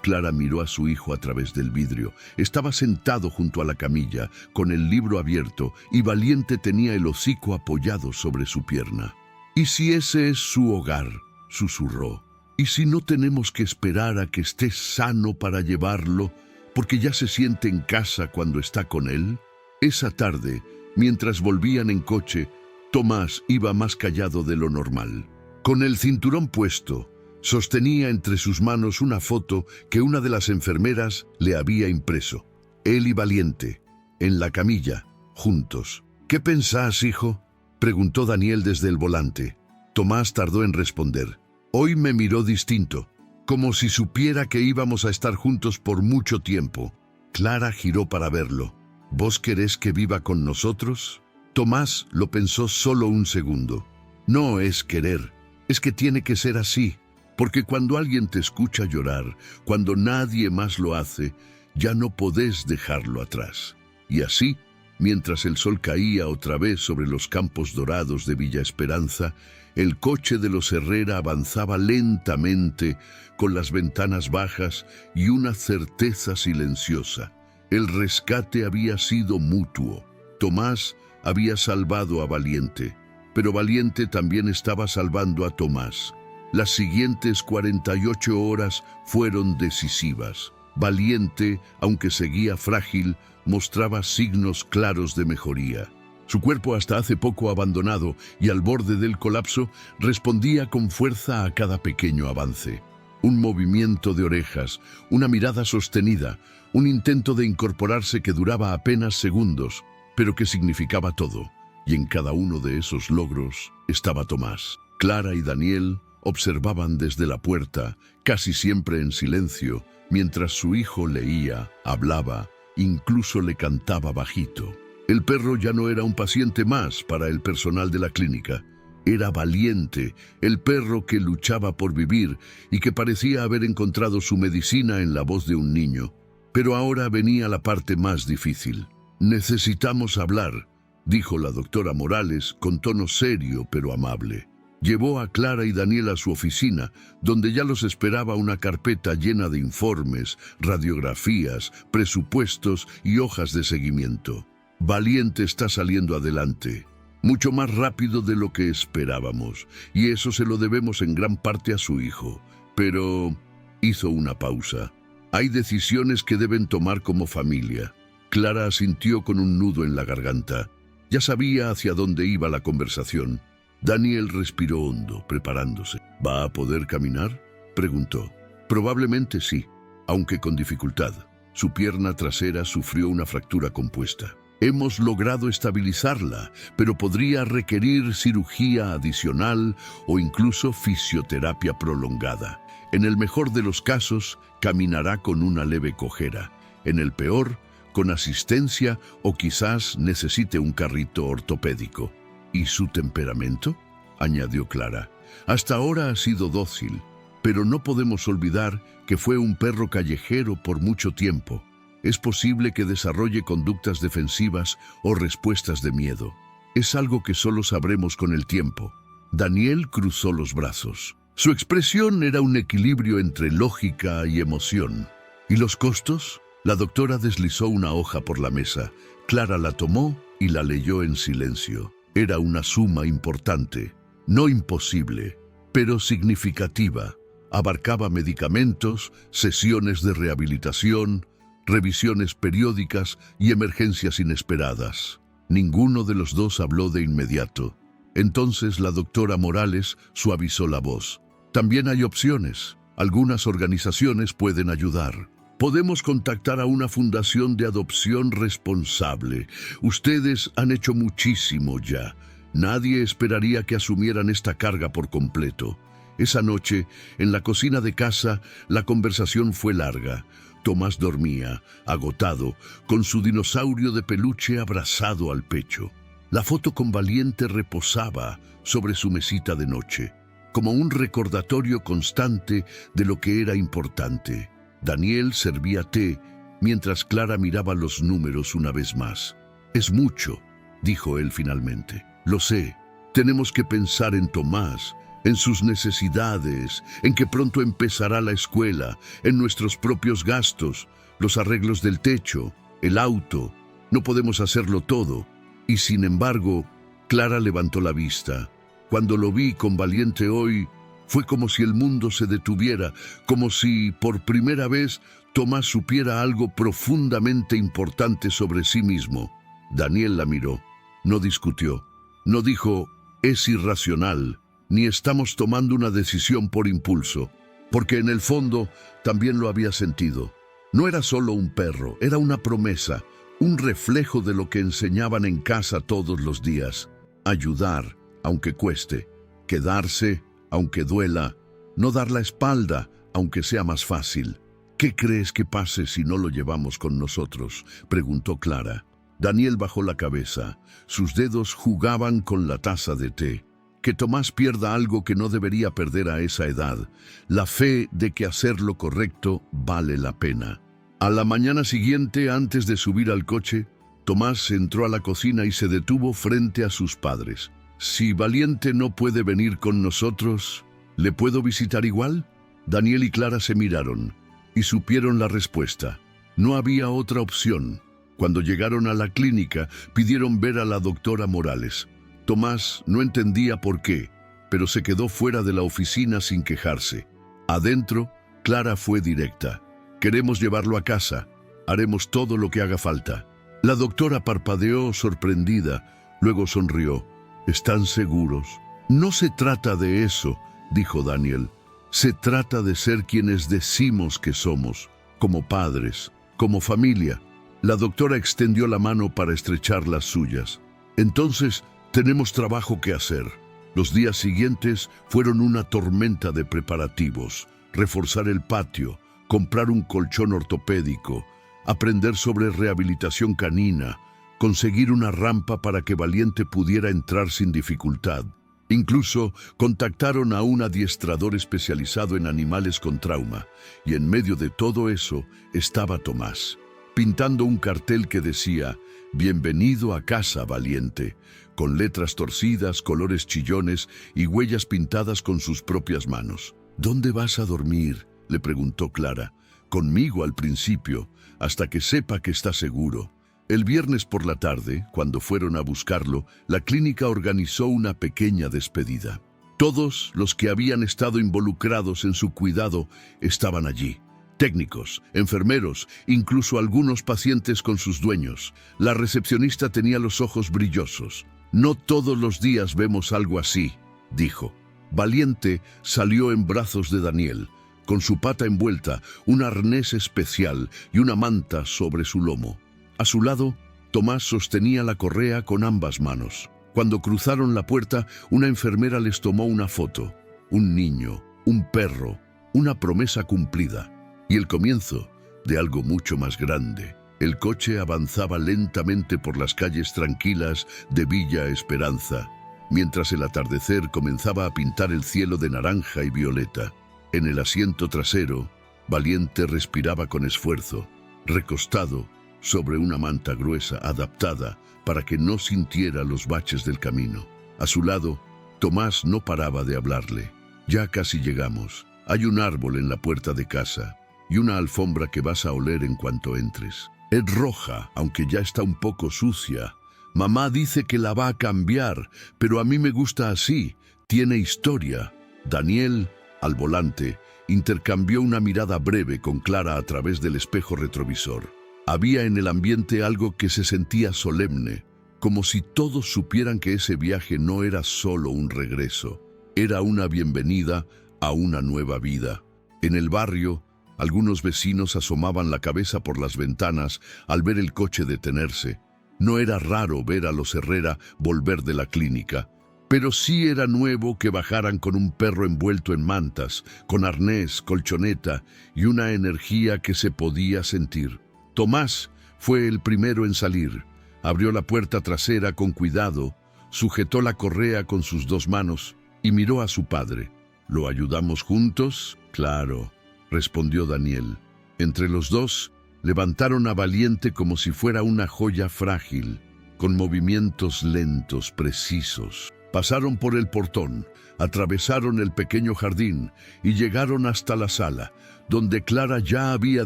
Clara miró a su hijo a través del vidrio. Estaba sentado junto a la camilla, con el libro abierto, y Valiente tenía el hocico apoyado sobre su pierna. «¿Y si ese es su hogar?», susurró. «¿Y si no tenemos que esperar a que esté sano para llevarlo, porque ya se siente en casa cuando está con él?» Esa tarde, mientras volvían en coche, Tomás iba más callado de lo normal. Con el cinturón puesto, sostenía entre sus manos una foto que una de las enfermeras le había impreso. Él y Valiente, en la camilla, juntos. «¿Qué pensás, hijo?», preguntó Daniel desde el volante. Tomás tardó en responder. Hoy me miró distinto, como si supiera que íbamos a estar juntos por mucho tiempo. Clara giró para verlo. «¿Vos querés que viva con nosotros?». Tomás lo pensó solo un segundo. «No es querer, es que tiene que ser así. Porque cuando alguien te escucha llorar, cuando nadie más lo hace, ya no podés dejarlo atrás». Y así, mientras el sol caía otra vez sobre los campos dorados de Villa Esperanza, el coche de los Herrera avanzaba lentamente, con las ventanas bajas y una certeza silenciosa. El rescate había sido mutuo. Tomás había salvado a Valiente, pero Valiente también estaba salvando a Tomás. Las siguientes 48 horas fueron decisivas. Valiente, aunque seguía frágil, mostraba signos claros de mejoría. Su cuerpo, hasta hace poco abandonado y al borde del colapso, respondía con fuerza a cada pequeño avance. Un movimiento de orejas, una mirada sostenida, un intento de incorporarse que duraba apenas segundos, pero que significaba todo. Y en cada uno de esos logros estaba Tomás. Clara y Daniel observaban desde la puerta, casi siempre en silencio, mientras su hijo leía, hablaba, incluso le cantaba bajito. El perro ya no era un paciente más para el personal de la clínica. Era Valiente, el perro que luchaba por vivir y que parecía haber encontrado su medicina en la voz de un niño. Pero ahora venía la parte más difícil. «Necesitamos hablar», dijo la doctora Morales con tono serio pero amable. Llevó a Clara y Daniel a su oficina, donde ya los esperaba una carpeta llena de informes, radiografías, presupuestos y hojas de seguimiento. «Valiente está saliendo adelante, mucho más rápido de lo que esperábamos, y eso se lo debemos en gran parte a su hijo. Pero…» hizo una pausa. «Hay decisiones que deben tomar como familia». Clara asintió con un nudo en la garganta. Ya sabía hacia dónde iba la conversación. Daniel respiró hondo, preparándose. «¿Va a poder caminar?», preguntó. «Probablemente sí, aunque con dificultad. Su pierna trasera sufrió una fractura compuesta. Hemos logrado estabilizarla, pero podría requerir cirugía adicional o incluso fisioterapia prolongada. En el mejor de los casos, caminará con una leve cojera. En el peor, con asistencia o quizás necesite un carrito ortopédico». «¿Y su temperamento?», añadió Clara. «Hasta ahora ha sido dócil, pero no podemos olvidar que fue un perro callejero por mucho tiempo. Es posible que desarrolle conductas defensivas o respuestas de miedo. Es algo que solo sabremos con el tiempo». Daniel cruzó los brazos. Su expresión era un equilibrio entre lógica y emoción. «¿Y los costos?». La doctora deslizó una hoja por la mesa. Clara la tomó y la leyó en silencio. Era una suma importante, no imposible, pero significativa. Abarcaba medicamentos, sesiones de rehabilitación, revisiones periódicas y emergencias inesperadas. Ninguno de los dos habló de inmediato. Entonces la doctora Morales suavizó la voz. También hay opciones. Algunas organizaciones pueden ayudar. Podemos contactar a una fundación de adopción responsable. Ustedes han hecho muchísimo ya. Nadie esperaría que asumieran esta carga por completo. Esa noche, en la cocina de casa, la conversación fue larga. Tomás dormía, agotado, con su dinosaurio de peluche abrazado al pecho. La foto con Valiente reposaba sobre su mesita de noche, como un recordatorio constante de lo que era importante. Daniel servía té, mientras Clara miraba los números una vez más. «Es mucho», dijo él finalmente. «Lo sé. Tenemos que pensar en Tomás, en sus necesidades, en que pronto empezará la escuela, en nuestros propios gastos, los arreglos del techo, el auto. No podemos hacerlo todo». Y sin embargo, Clara levantó la vista. Cuando lo vi con Valiente hoy, fue como si el mundo se detuviera, como si, por primera vez, Tomás supiera algo profundamente importante sobre sí mismo. Daniel la miró. No discutió. No dijo, es irracional, ni estamos tomando una decisión por impulso, porque en el fondo también lo había sentido. No era solo un perro, era una promesa, un reflejo de lo que enseñaban en casa todos los días. Ayudar, aunque cueste. Quedarse, aunque duela. No dar la espalda, aunque sea más fácil. «¿Qué crees que pase si no lo llevamos con nosotros?», preguntó Clara. Daniel bajó la cabeza. Sus dedos jugaban con la taza de té. Que Tomás pierda algo que no debería perder a esa edad. La fe de que hacer lo correcto vale la pena. A la mañana siguiente, antes de subir al coche, Tomás entró a la cocina y se detuvo frente a sus padres. «Si Valiente no puede venir con nosotros, ¿le puedo visitar igual?». Daniel y Clara se miraron y supieron la respuesta. No había otra opción. Cuando llegaron a la clínica, pidieron ver a la doctora Morales. Tomás no entendía por qué, pero se quedó fuera de la oficina sin quejarse. Adentro, Clara fue directa. «Queremos llevarlo a casa. Haremos todo lo que haga falta». La doctora parpadeó sorprendida, luego sonrió. «¿Están seguros?». «No se trata de eso», dijo Daniel. «Se trata de ser quienes decimos que somos, como padres, como familia». La doctora extendió la mano para estrechar las suyas. «Entonces, tenemos trabajo que hacer». Los días siguientes fueron una tormenta de preparativos. Reforzar el patio, comprar un colchón ortopédico, aprender sobre rehabilitación canina, conseguir una rampa para que Valiente pudiera entrar sin dificultad. Incluso contactaron a un adiestrador especializado en animales con trauma, y en medio de todo eso estaba Tomás, pintando un cartel que decía «Bienvenido a casa, Valiente», con letras torcidas, colores chillones y huellas pintadas con sus propias manos. «¿Dónde vas a dormir?», le preguntó Clara. «Conmigo al principio, hasta que sepa que está seguro». El viernes por la tarde, cuando fueron a buscarlo, la clínica organizó una pequeña despedida. Todos los que habían estado involucrados en su cuidado estaban allí. Técnicos, enfermeros, incluso algunos pacientes con sus dueños. La recepcionista tenía los ojos brillosos. «No todos los días vemos algo así», dijo. Valiente salió en brazos de Daniel, con su pata envuelta, un arnés especial y una manta sobre su lomo. A su lado, Tomás sostenía la correa con ambas manos. Cuando cruzaron la puerta, una enfermera les tomó una foto. Un niño, un perro, una promesa cumplida. Y el comienzo de algo mucho más grande. El coche avanzaba lentamente por las calles tranquilas de Villa Esperanza, mientras el atardecer comenzaba a pintar el cielo de naranja y violeta. En el asiento trasero, Valiente respiraba con esfuerzo, recostado sobre una manta gruesa adaptada para que no sintiera los baches del camino. A su lado, Tomás no paraba de hablarle. «Ya casi llegamos. Hay un árbol en la puerta de casa y una alfombra que vas a oler en cuanto entres. Es roja, aunque ya está un poco sucia. Mamá dice que la va a cambiar, pero a mí me gusta así. Tiene historia». Daniel, al volante, intercambió una mirada breve con Clara a través del espejo retrovisor. Había en el ambiente algo que se sentía solemne, como si todos supieran que ese viaje no era solo un regreso, era una bienvenida a una nueva vida. En el barrio, algunos vecinos asomaban la cabeza por las ventanas al ver el coche detenerse. No era raro ver a los Herrera volver de la clínica, pero sí era nuevo que bajaran con un perro envuelto en mantas, con arnés, colchoneta y una energía que se podía sentir. Tomás fue el primero en salir. Abrió la puerta trasera con cuidado, sujetó la correa con sus 2 manos y miró a su padre. ¿Lo ayudamos juntos? Claro, respondió Daniel. Entre los dos, levantaron a Valiente como si fuera una joya frágil, con movimientos lentos, precisos. Pasaron por el portón, atravesaron el pequeño jardín y llegaron hasta la sala, donde Clara ya había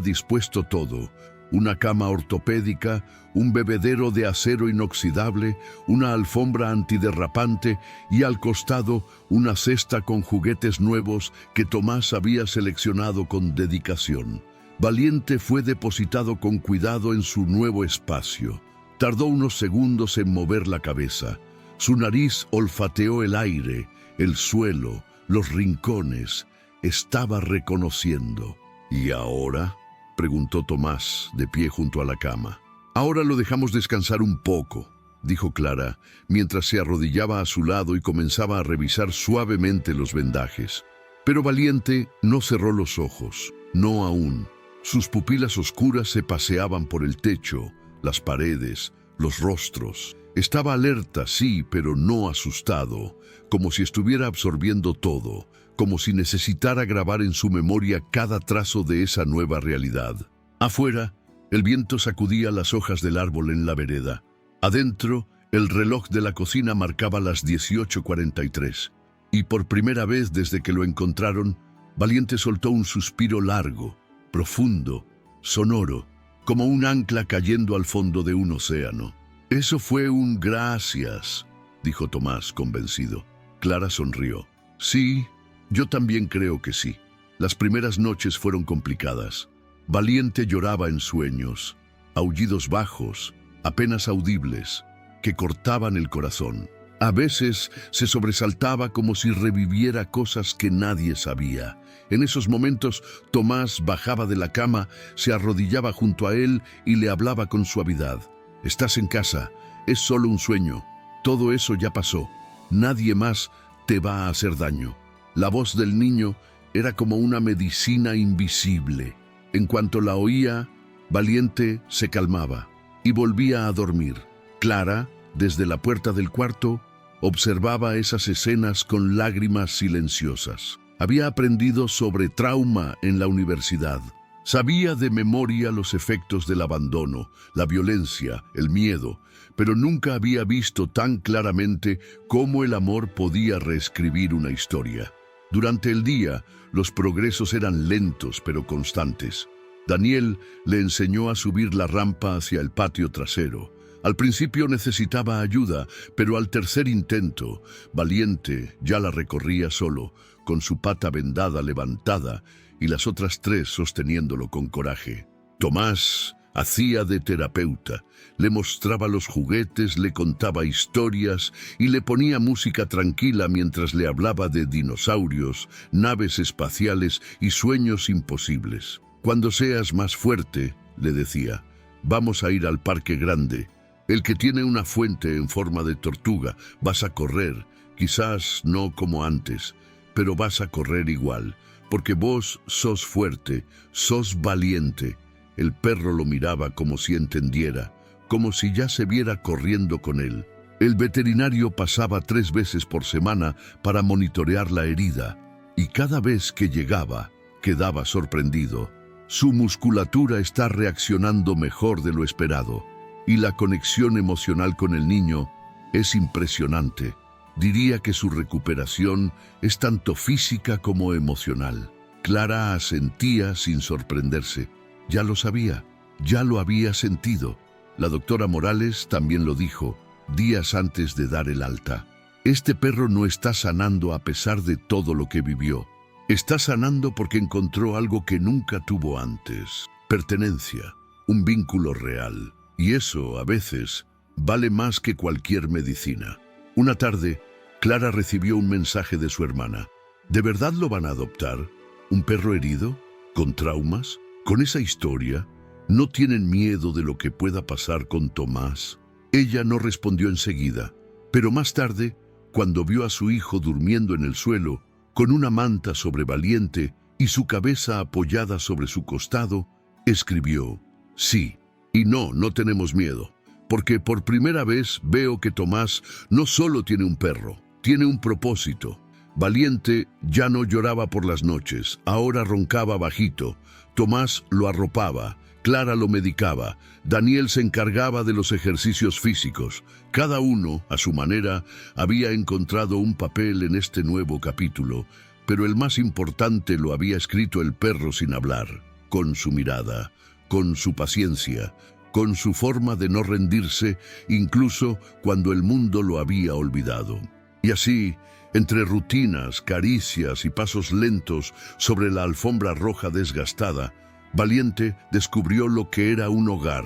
dispuesto todo. Una cama ortopédica, un bebedero de acero inoxidable, una alfombra antiderrapante y al costado una cesta con juguetes nuevos que Tomás había seleccionado con dedicación. Valiente fue depositado con cuidado en su nuevo espacio. Tardó unos segundos en mover la cabeza. Su nariz olfateó el aire, el suelo, los rincones. Estaba reconociendo. ¿Y ahora?, preguntó Tomás, de pie junto a la cama. Ahora lo dejamos descansar un poco, dijo Clara, mientras se arrodillaba a su lado y comenzaba a revisar suavemente los vendajes. Pero Valiente no cerró los ojos, no aún. Sus pupilas oscuras se paseaban por el techo, las paredes, los rostros. Estaba alerta, sí, pero no asustado, como si estuviera absorbiendo todo, como si necesitara grabar en su memoria cada trazo de esa nueva realidad. Afuera, el viento sacudía las hojas del árbol en la vereda. Adentro, el reloj de la cocina marcaba las 18:43. Y por primera vez desde que lo encontraron, Valiente soltó un suspiro largo, profundo, sonoro, como un ancla cayendo al fondo de un océano. Eso fue un gracias, dijo Tomás, convencido. Clara sonrió. Sí, yo también creo que sí. Las primeras noches fueron complicadas. Valiente lloraba en sueños, aullidos bajos, apenas audibles, que cortaban el corazón. A veces se sobresaltaba como si reviviera cosas que nadie sabía. En esos momentos, Tomás bajaba de la cama, se arrodillaba junto a él y le hablaba con suavidad. Estás en casa, es solo un sueño. Todo eso ya pasó. Nadie más te va a hacer daño. La voz del niño era como una medicina invisible. En cuanto la oía, Valiente se calmaba y volvía a dormir. Clara, desde la puerta del cuarto, observaba esas escenas con lágrimas silenciosas. Había aprendido sobre trauma en la universidad. Sabía de memoria los efectos del abandono, la violencia, el miedo, pero nunca había visto tan claramente cómo el amor podía reescribir una historia. Durante el día, los progresos eran lentos pero constantes. Daniel le enseñó a subir la rampa hacia el patio trasero. Al principio necesitaba ayuda, pero al tercer intento, Valiente ya la recorría solo, con su pata vendada levantada y las otras 3 sosteniéndolo con coraje. Tomás hacía de terapeuta, le mostraba los juguetes, le contaba historias y le ponía música tranquila mientras le hablaba de dinosaurios, naves espaciales y sueños imposibles. Cuando seas más fuerte, le decía, vamos a ir al parque grande, el que tiene una fuente en forma de tortuga. Vas a correr, quizás no como antes, pero vas a correr igual, porque vos sos fuerte, sos valiente. El perro lo miraba como si entendiera, como si ya se viera corriendo con él. El veterinario pasaba 3 veces por semana para monitorear la herida, y cada vez que llegaba, quedaba sorprendido. Su musculatura está reaccionando mejor de lo esperado, y la conexión emocional con el niño es impresionante. Diría que su recuperación es tanto física como emocional. Clara asentía sin sorprenderse. Ya lo sabía, ya lo había sentido. La doctora Morales también lo dijo, días antes de dar el alta. Este perro no está sanando a pesar de todo lo que vivió. Está sanando porque encontró algo que nunca tuvo antes: pertenencia, un vínculo real. Y eso, a veces, vale más que cualquier medicina. Una tarde, Clara recibió un mensaje de su hermana. ¿De verdad lo van a adoptar? ¿Un perro herido? ¿Con traumas? ¿Con esa historia? ¿No tienen miedo de lo que pueda pasar con Tomás? Ella no respondió enseguida, pero más tarde, cuando vio a su hijo durmiendo en el suelo, con una manta sobre Valiente y su cabeza apoyada sobre su costado, escribió: sí, y no tenemos miedo, porque por primera vez veo que Tomás no solo tiene un perro, tiene un propósito. Valiente ya no lloraba por las noches, ahora roncaba bajito. Tomás lo arropaba, Clara lo medicaba, Daniel se encargaba de los ejercicios físicos. Cada uno, a su manera, había encontrado un papel en este nuevo capítulo, pero el más importante lo había escrito el perro sin hablar, con su mirada, con su paciencia, con su forma de no rendirse, incluso cuando el mundo lo había olvidado. Y así, entre rutinas, caricias y pasos lentos sobre la alfombra roja desgastada, Valiente descubrió lo que era un hogar,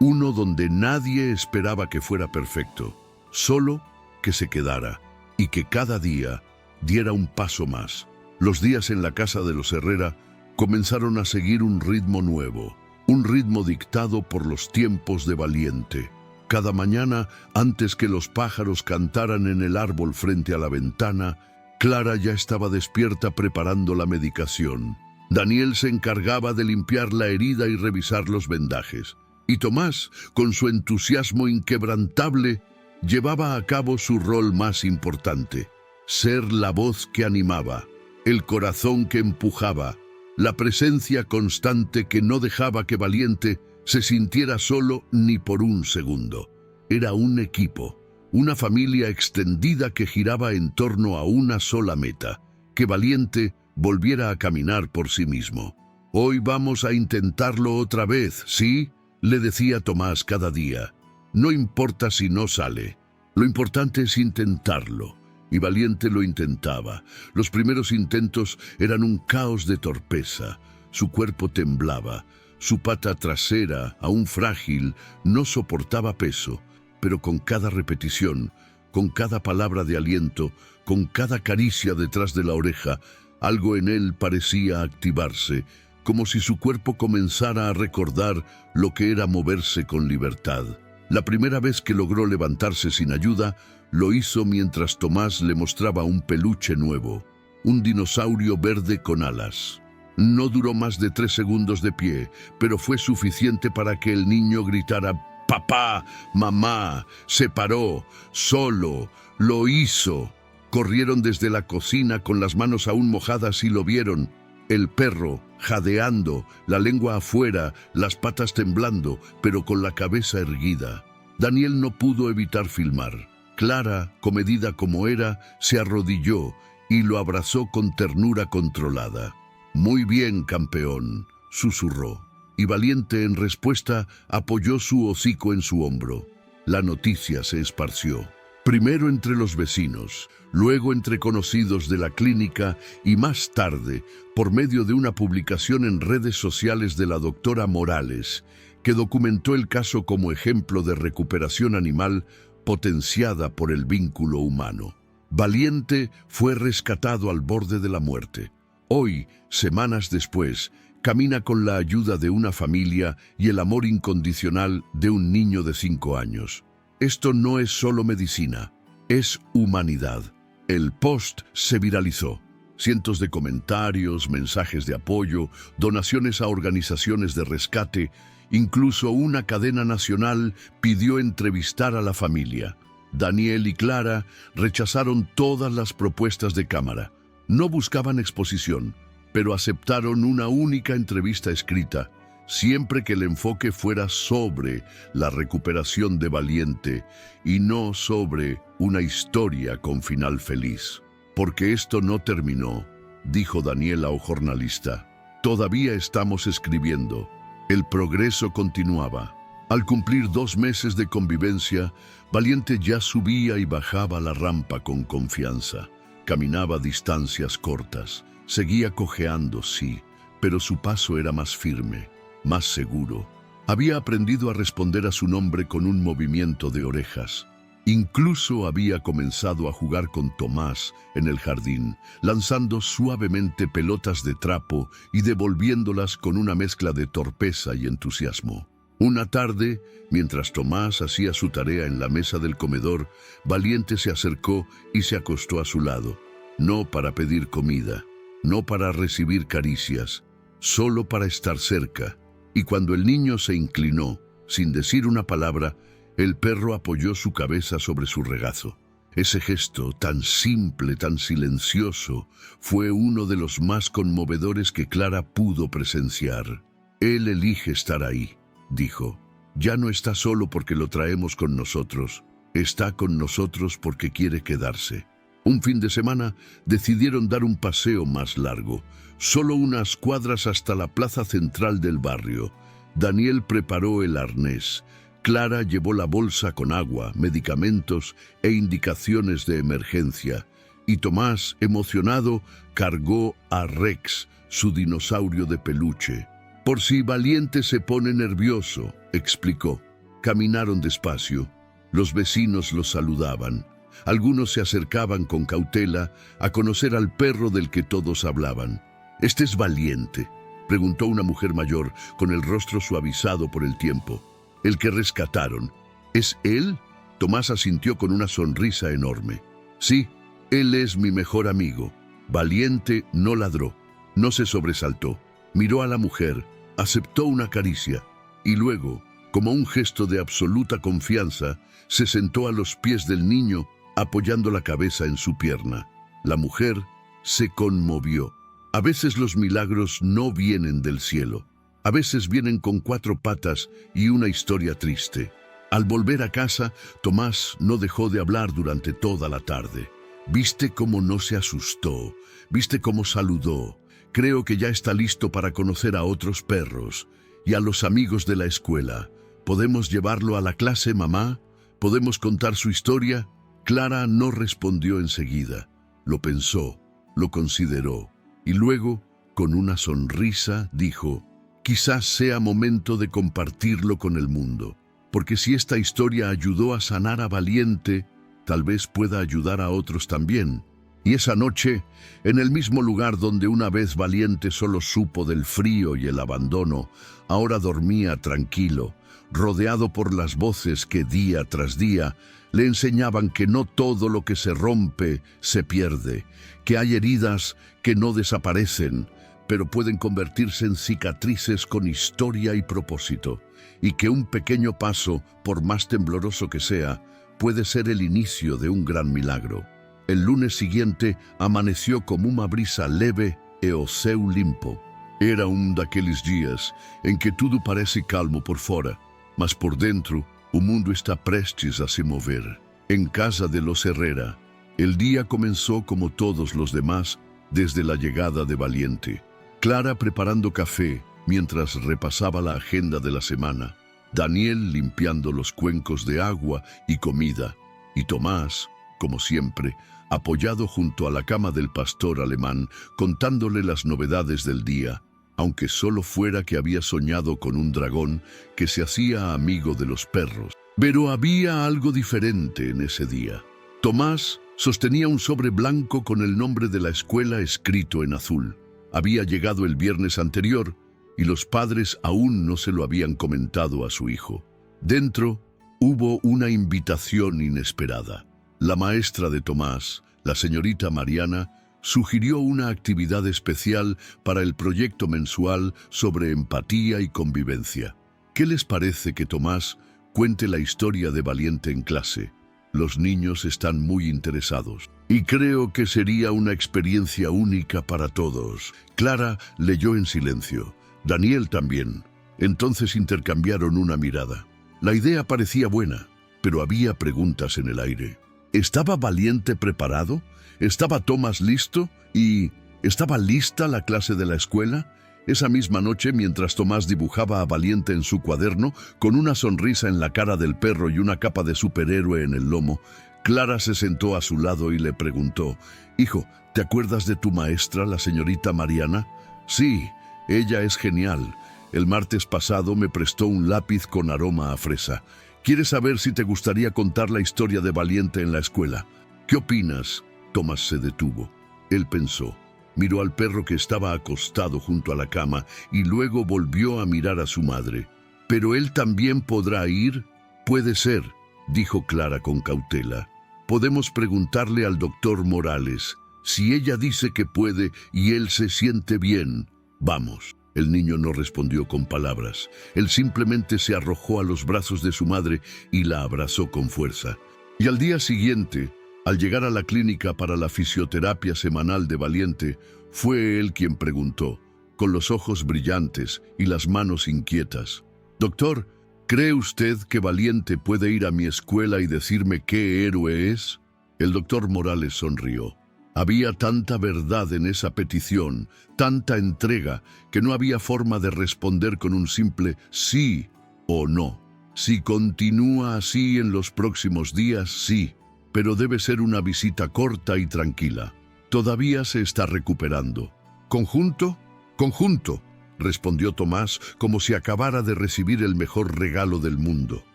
uno donde nadie esperaba que fuera perfecto, solo que se quedara y que cada día diera un paso más. Los días en la casa de los Herrera comenzaron a seguir un ritmo nuevo, un ritmo dictado por los tiempos de Valiente. Cada mañana, antes que los pájaros cantaran en el árbol frente a la ventana, Clara ya estaba despierta preparando la medicación. Daniel se encargaba de limpiar la herida y revisar los vendajes. Y Tomás, con su entusiasmo inquebrantable, llevaba a cabo su rol más importante: ser la voz que animaba, el corazón que empujaba, la presencia constante que no dejaba que Valiente se sintiera solo ni por un segundo. Era un equipo, una familia extendida que giraba en torno a una sola meta: que Valiente volviera a caminar por sí mismo. «Hoy vamos a intentarlo otra vez, ¿sí?», le decía Tomás cada día. «No importa si no sale, lo importante es intentarlo». Y Valiente lo intentaba. Los primeros intentos eran un caos de torpeza. Su cuerpo temblaba. Su pata trasera, aún frágil, no soportaba peso. Pero con cada repetición, con cada palabra de aliento, con cada caricia detrás de la oreja, algo en él parecía activarse, como si su cuerpo comenzara a recordar lo que era moverse con libertad. La primera vez que logró levantarse sin ayuda, lo hizo mientras Tomás le mostraba un peluche nuevo, un dinosaurio verde con alas. No duró más de 3 segundos de pie, pero fue suficiente para que el niño gritara: «¡Papá! ¡Mamá!». Se paró, solo, lo hizo. Corrieron desde la cocina con las manos aún mojadas y lo vieron. El perro, jadeando, la lengua afuera, las patas temblando, pero con la cabeza erguida. Daniel no pudo evitar filmar. Clara, comedida como era, se arrodilló y lo abrazó con ternura controlada. «Muy bien, campeón», susurró, y Valiente en respuesta apoyó su hocico en su hombro. La noticia se esparció. Primero entre los vecinos, luego entre conocidos de la clínica y más tarde por medio de una publicación en redes sociales de la doctora Morales, que documentó el caso como ejemplo de recuperación animal potenciada por el vínculo humano. Valiente fue rescatado al borde de la muerte. Hoy, semanas después, camina con la ayuda de una familia y el amor incondicional de un niño de 5 años. Esto no es solo medicina, es humanidad. El post se viralizó. Cientos de comentarios, mensajes de apoyo, donaciones a organizaciones de rescate, incluso una cadena nacional pidió entrevistar a la familia. Daniel y Clara rechazaron todas las propuestas de cámara. No buscaban exposición, pero aceptaron una única entrevista escrita, siempre que el enfoque fuera sobre la recuperación de Valiente y no sobre una historia con final feliz. «Porque esto no terminó», dijo Daniel a un jornalista. «Todavía estamos escribiendo». El progreso continuaba. Al cumplir 2 meses de convivencia, Valiente ya subía y bajaba la rampa con confianza. Caminaba distancias cortas, Seguía cojeando, sí, pero su paso era más firme, más seguro. Había aprendido a responder a su nombre con un movimiento de orejas. Incluso había comenzado a jugar con Tomás en el jardín, lanzando suavemente pelotas de trapo y devolviéndolas con una mezcla de torpeza y entusiasmo. Una tarde, mientras Tomás hacía su tarea en la mesa del comedor, Valiente se acercó y se acostó a su lado. No para pedir comida, no para recibir caricias, solo para estar cerca. Y cuando el niño se inclinó, sin decir una palabra, el perro apoyó su cabeza sobre su regazo. Ese gesto, tan simple, tan silencioso, fue uno de los más conmovedores que Clara pudo presenciar. Él elige estar ahí, dijo. Ya no está solo porque lo traemos con nosotros, está con nosotros porque quiere quedarse. Un fin de semana decidieron dar un paseo más largo, solo unas cuadras hasta la plaza central del barrio. Daniel preparó el arnés. Clara llevó la bolsa con agua, medicamentos e indicaciones de emergencia, y Tomás, emocionado, cargó a Rex, su dinosaurio de peluche. Por si Valiente se pone nervioso, explicó. Caminaron despacio. Los vecinos los saludaban. Algunos se acercaban con cautela a conocer al perro del que todos hablaban. «¿Este es Valiente?», preguntó una mujer mayor con el rostro suavizado por el tiempo. «El que rescataron. ¿Es él?». Tomás asintió con una sonrisa enorme. «Sí, él es mi mejor amigo». Valiente no ladró, no se sobresaltó. Miró a la mujer, aceptó una caricia y luego, como un gesto de absoluta confianza, se sentó a los pies del niño, apoyando la cabeza en su pierna. La mujer se conmovió. A veces los milagros no vienen del cielo. A veces vienen con 4 patas y una historia triste. Al volver a casa, Tomás no dejó de hablar durante toda la tarde. «¿Viste cómo no se asustó? ¿Viste cómo saludó? Creo que ya está listo para conocer a otros perros y a los amigos de la escuela. ¿Podemos llevarlo a la clase, mamá? ¿Podemos contar su historia?». Clara no respondió enseguida. Lo pensó, lo consideró y luego, con una sonrisa, dijo: «Quizás sea momento de compartirlo con el mundo, porque si esta historia ayudó a sanar a Valiente, tal vez pueda ayudar a otros también». Y esa noche, en el mismo lugar donde una vez Valiente solo supo del frío y el abandono, ahora dormía tranquilo, rodeado por las voces que día tras día le enseñaban que no todo lo que se rompe se pierde, que hay heridas que no desaparecen, pero pueden convertirse en cicatrices con historia y propósito, y que un pequeño paso, por más tembloroso que sea, puede ser el inicio de un gran milagro. El lunes siguiente amaneció como uma brisa leve e o céu limpo. Era um daqueles dias em que tudo parece calmo por fora, mas por dentro o mundo está prestes a se mover. En casa de los Herrera, el día comenzó como todos los demás desde la llegada de Valiente. Clara preparando café mientras repasaba la agenda de la semana, Daniel limpiando los cuencos de agua y comida, y Tomás, como siempre, apoyado junto a la cama del pastor alemán, contándole las novedades del día, aunque solo fuera que había soñado con un dragón que se hacía amigo de los perros. Pero había algo diferente en ese día. Tomás sostenía un sobre blanco con el nombre de la escuela escrito en azul. Había llegado el viernes anterior y los padres aún no se lo habían comentado a su hijo. Dentro hubo una invitación inesperada. La maestra de Tomás, la señorita Mariana, sugirió una actividad especial para el proyecto mensual sobre empatía y convivencia. ¿Qué les parece que Tomás cuente la historia de Valiente en clase? Los niños están muy interesados y creo que sería una experiencia única para todos. Clara leyó en silencio. Daniel también. Entonces intercambiaron una mirada. La idea parecía buena, pero había preguntas en el aire. ¿Estaba Valiente preparado? ¿Estaba Tomás listo? ¿Y estaba lista la clase de la escuela? Esa misma noche, mientras Tomás dibujaba a Valiente en su cuaderno, con una sonrisa en la cara del perro y una capa de superhéroe en el lomo, Clara se sentó a su lado y le preguntó: «Hijo, ¿te acuerdas de tu maestra, la señorita Mariana?» «Sí, ella es genial. El martes pasado me prestó un lápiz con aroma a fresa. ¿Quieres saber si te gustaría contar la historia de Valiente en la escuela?» «¿Qué opinas?» Tomás se detuvo. Él pensó, miró al perro que estaba acostado junto a la cama y luego volvió a mirar a su madre. «¿Pero él también podrá ir?» «Puede ser», dijo Clara con cautela. «Podemos preguntarle al doctor Morales. Si ella dice que puede y él se siente bien, vamos». El niño no respondió con palabras. Él simplemente se arrojó a los brazos de su madre y la abrazó con fuerza. Y al día siguiente, al llegar a la clínica para la fisioterapia semanal de Valiente, fue él quien preguntó, con los ojos brillantes y las manos inquietas: «Doctor, ¿cree usted que Valiente puede ir a mi escuela y decirme qué héroe es?» El doctor Morales sonrió. Había tanta verdad en esa petición, tanta entrega, que no había forma de responder con un simple sí o no. Si continúa así en los próximos días, sí, pero debe ser una visita corta y tranquila. Todavía se está recuperando. «¿Conjunto? Conjunto», respondió Tomás como si acabara de recibir el mejor regalo del mundo.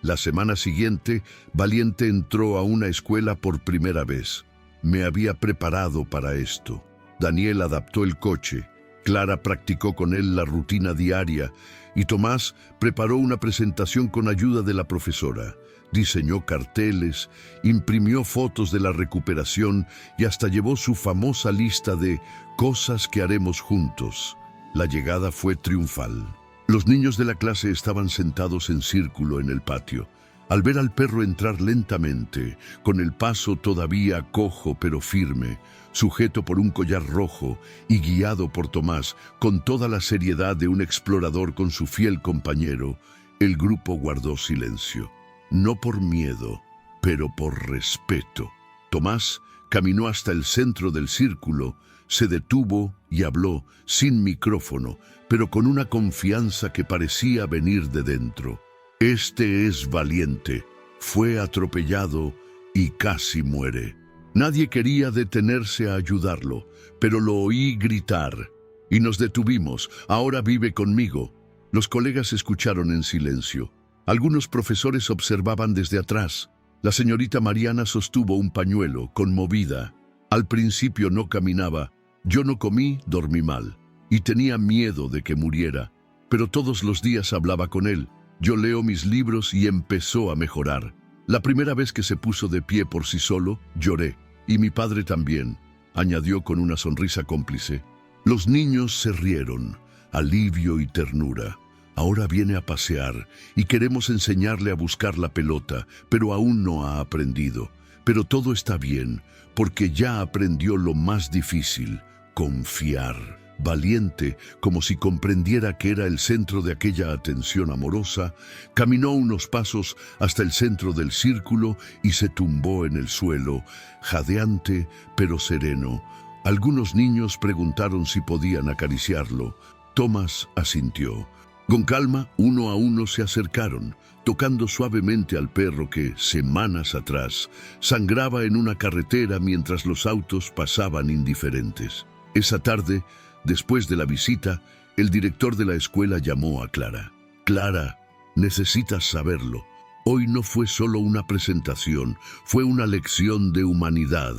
La semana siguiente, Valiente entró a una escuela por primera vez. Me había preparado para esto. Daniel adaptó el coche, Clara practicó con él la rutina diaria y Tomás preparó una presentación con ayuda de la profesora. Diseñó carteles, imprimió fotos de la recuperación y hasta llevó su famosa lista de cosas que haremos juntos. La llegada fue triunfal. Los niños de la clase estaban sentados en círculo en el patio. Al ver al perro entrar lentamente, con el paso todavía cojo pero firme, sujeto por un collar rojo y guiado por Tomás con toda la seriedad de un explorador con su fiel compañero, el grupo guardó silencio. No por miedo, pero por respeto. Tomás caminó hasta el centro del círculo, se detuvo y habló sin micrófono, pero con una confianza que parecía venir de dentro. «Este es Valiente. Fue atropellado y casi muere. Nadie quería detenerse a ayudarlo, pero lo oí gritar. Y nos detuvimos. Ahora vive conmigo». Los colegas escucharon en silencio. Algunos profesores observaban desde atrás. La señorita Mariana sostuvo un pañuelo, conmovida. Al principio no caminaba. Yo no comí, dormí mal. Y tenía miedo de que muriera. Pero todos los días hablaba con él. Yo leo mis libros y empezó a mejorar. La primera vez que se puso de pie por sí solo, lloré. Y mi padre también, añadió con una sonrisa cómplice. Los niños se rieron, alivio y ternura. Ahora viene a pasear y queremos enseñarle a buscar la pelota, pero aún no ha aprendido. Pero todo está bien, porque ya aprendió lo más difícil, confiar. Valiente, como si comprendiera que era el centro de aquella atención amorosa, caminó unos pasos hasta el centro del círculo y se tumbó en el suelo, jadeante pero sereno. Algunos niños preguntaron si podían acariciarlo. Tomás asintió. Con calma, uno a uno se acercaron, tocando suavemente al perro que, semanas atrás, sangraba en una carretera mientras los autos pasaban indiferentes. Esa tarde, después de la visita, el director de la escuela llamó a Clara. «Clara, necesitas saberlo. Hoy no fue solo una presentación, fue una lección de humanidad.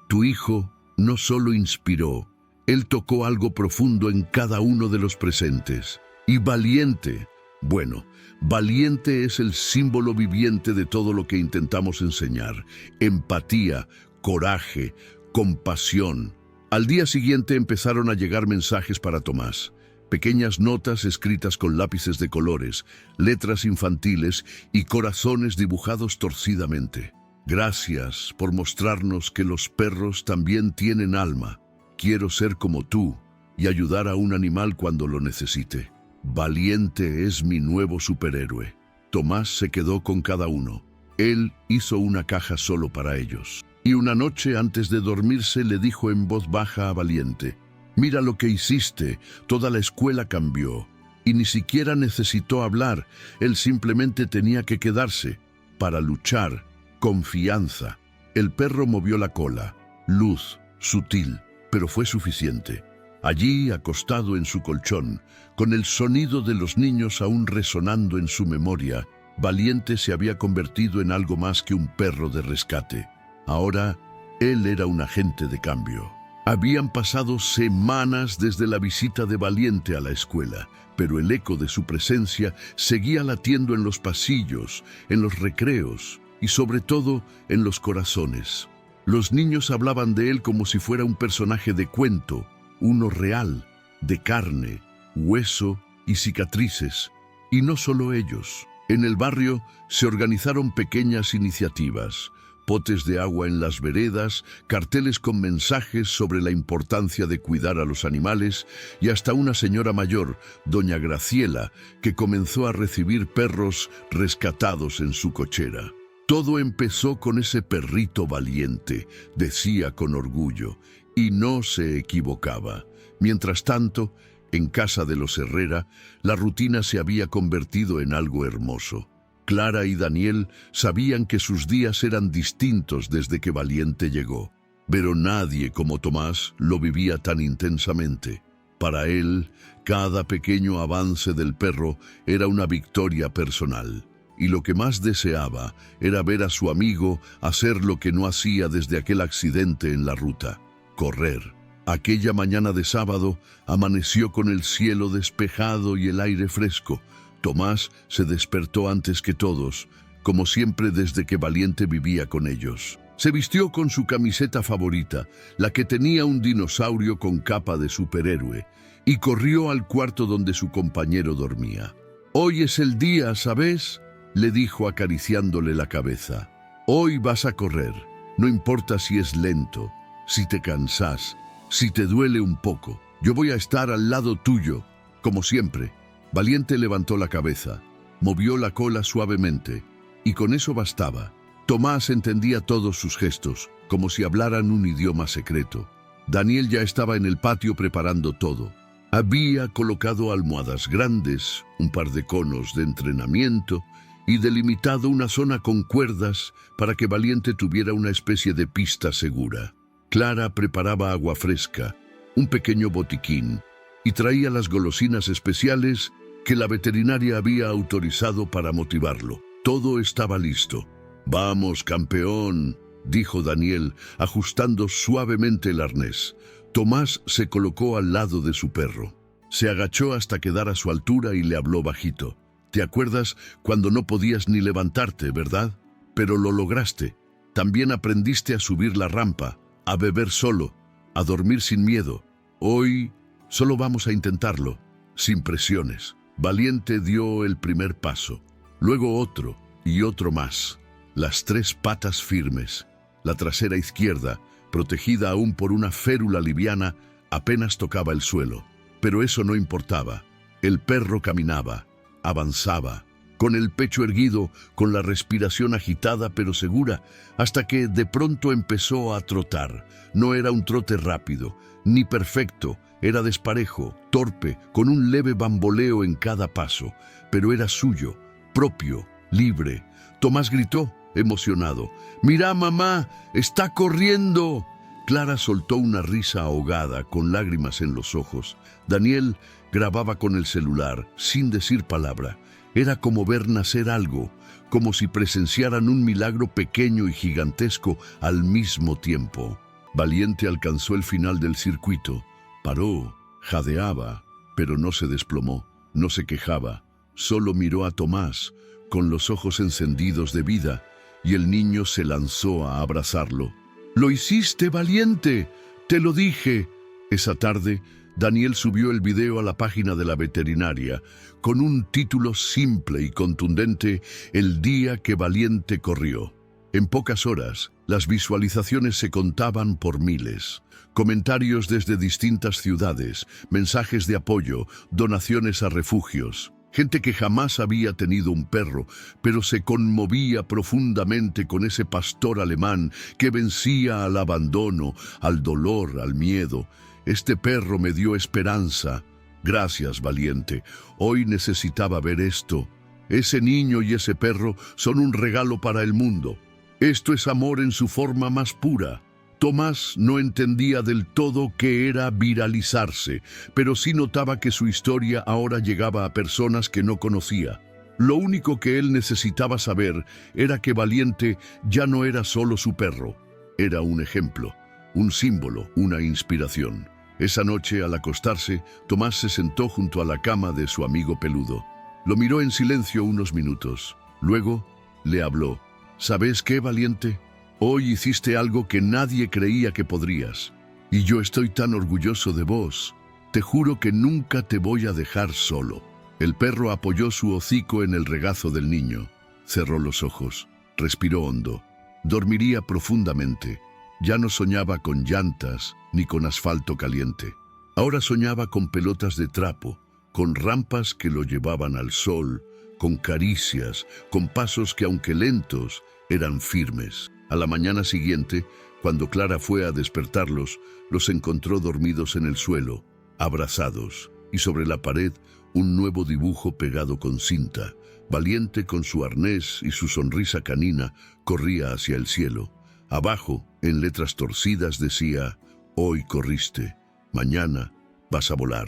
Tu hijo no solo inspiró, él tocó algo profundo en cada uno de los presentes. Y Valiente, bueno, Valiente es el símbolo viviente de todo lo que intentamos enseñar. Empatía, coraje, compasión». Al día siguiente empezaron a llegar mensajes para Tomás. Pequeñas notas escritas con lápices de colores, letras infantiles y corazones dibujados torcidamente. «Gracias por mostrarnos que los perros también tienen alma. Quiero ser como tú y ayudar a un animal cuando lo necesite. Valiente es mi nuevo superhéroe». Tomás se quedó con cada uno. Él hizo una caja solo para ellos. Y una noche antes de dormirse le dijo en voz baja a Valiente: «Mira lo que hiciste, toda la escuela cambió». Y ni siquiera necesitó hablar, él simplemente tenía que quedarse para luchar. Confianza. El perro movió la cola. Luz, sutil, pero fue suficiente. Allí, acostado en su colchón, con el sonido de los niños aún resonando en su memoria, Valiente se había convertido en algo más que un perro de rescate. Ahora, él era un agente de cambio. Habían pasado semanas desde la visita de Valiente a la escuela, pero el eco de su presencia seguía latiendo en los pasillos, en los recreos y sobre todo en los corazones. Los niños hablaban de él como si fuera un personaje de cuento, uno real, de carne, hueso y cicatrices. Y no solo ellos. En el barrio se organizaron pequeñas iniciativas, potes de agua en las veredas, carteles con mensajes sobre la importancia de cuidar a los animales y hasta una señora mayor, doña Graciela, que comenzó a recibir perros rescatados en su cochera. Todo empezó con ese perrito Valiente, decía con orgullo, y no se equivocaba. Mientras tanto, en casa de los Herrera, la rutina se había convertido en algo hermoso. Clara y Daniel sabían que sus días eran distintos desde que Valiente llegó, pero nadie como Tomás lo vivía tan intensamente. Para él, cada pequeño avance del perro era una victoria personal, y lo que más deseaba era ver a su amigo hacer lo que no hacía desde aquel accidente en la ruta: correr. Aquella mañana de sábado amaneció con el cielo despejado y el aire fresco. Tomás se despertó antes que todos, como siempre desde que Valiente vivía con ellos. Se vistió con su camiseta favorita, la que tenía un dinosaurio con capa de superhéroe, y corrió al cuarto donde su compañero dormía. «Hoy es el día, ¿sabes?», le dijo acariciándole la cabeza. «Hoy vas a correr, no importa si es lento, si te cansas, si te duele un poco. Yo voy a estar al lado tuyo, como siempre». Valiente levantó la cabeza, movió la cola suavemente, y con eso bastaba. Tomás entendía todos sus gestos, como si hablaran un idioma secreto. Daniel ya estaba en el patio preparando todo. Había colocado almohadas grandes, un par de conos de entrenamiento y delimitado una zona con cuerdas para que Valiente tuviera una especie de pista segura. Clara preparaba agua fresca, un pequeño botiquín, y traía las golosinas especiales que la veterinaria había autorizado para motivarlo. Todo estaba listo. «Vamos, campeón», dijo Daniel, ajustando suavemente el arnés. Tomás se colocó al lado de su perro. Se agachó hasta quedar a su altura y le habló bajito. «¿Te acuerdas cuando no podías ni levantarte, verdad? Pero lo lograste. También aprendiste a subir la rampa, a beber solo, a dormir sin miedo. Hoy solo vamos a intentarlo, sin presiones». Valiente dio el primer paso, luego otro y otro más. Las 3 patas firmes, la trasera izquierda, protegida aún por una férula liviana, apenas tocaba el suelo. Pero eso no importaba. El perro caminaba, avanzaba, con el pecho erguido, con la respiración agitada pero segura, hasta que de pronto empezó a trotar. No era un trote rápido, ni perfecto, era desparejo, torpe, con un leve bamboleo en cada paso, pero era suyo, propio, libre. Tomás gritó, emocionado: «¡Mira, mamá! ¡Está corriendo!». Clara soltó una risa ahogada, con lágrimas en los ojos. Daniel grababa con el celular, sin decir palabra. Era como ver nacer algo, como si presenciaran un milagro pequeño y gigantesco al mismo tiempo. Valiente alcanzó el final del circuito. Paró, jadeaba, pero no se desplomó, no se quejaba. Solo miró a Tomás, con los ojos encendidos de vida, y el niño se lanzó a abrazarlo. «¡Lo hiciste, Valiente! ¡Te lo dije!». Esa tarde, Daniel subió el video a la página de la veterinaria, con un título simple y contundente: «El día que Valiente corrió». En pocas horas, las visualizaciones se contaban por miles. Comentarios desde distintas ciudades, mensajes de apoyo, donaciones a refugios. Gente que jamás había tenido un perro, pero se conmovía profundamente con ese pastor alemán que vencía al abandono, al dolor, al miedo. «Este perro me dio esperanza. Gracias, Valiente. Hoy necesitaba ver esto. Ese niño y ese perro son un regalo para el mundo». Esto es amor en su forma más pura. Tomás no entendía del todo qué era viralizarse, pero sí notaba que su historia ahora llegaba a personas que no conocía. Lo único que él necesitaba saber era que Valiente ya no era solo su perro, era un ejemplo, un símbolo, una inspiración. Esa noche, al acostarse, Tomás se sentó junto a la cama de su amigo peludo. Lo miró en silencio unos minutos. Luego le habló. ¿Sabes qué, Valiente? Hoy hiciste algo que nadie creía que podrías. Y yo estoy tan orgulloso de vos. Te juro que nunca te voy a dejar solo. El perro apoyó su hocico en el regazo del niño. Cerró los ojos. Respiró hondo. Dormiría profundamente. Ya no soñaba con llantas ni con asfalto caliente. Ahora soñaba con pelotas de trapo, con rampas que lo llevaban al sol, con caricias, con pasos que, aunque lentos, eran firmes. A la mañana siguiente, cuando Clara fue a despertarlos, los encontró dormidos en el suelo, abrazados, y sobre la pared un nuevo dibujo pegado con cinta. Valiente, con su arnés y su sonrisa canina, corría hacia el cielo. Abajo, en letras torcidas, decía: «Hoy corriste, mañana vas a volar».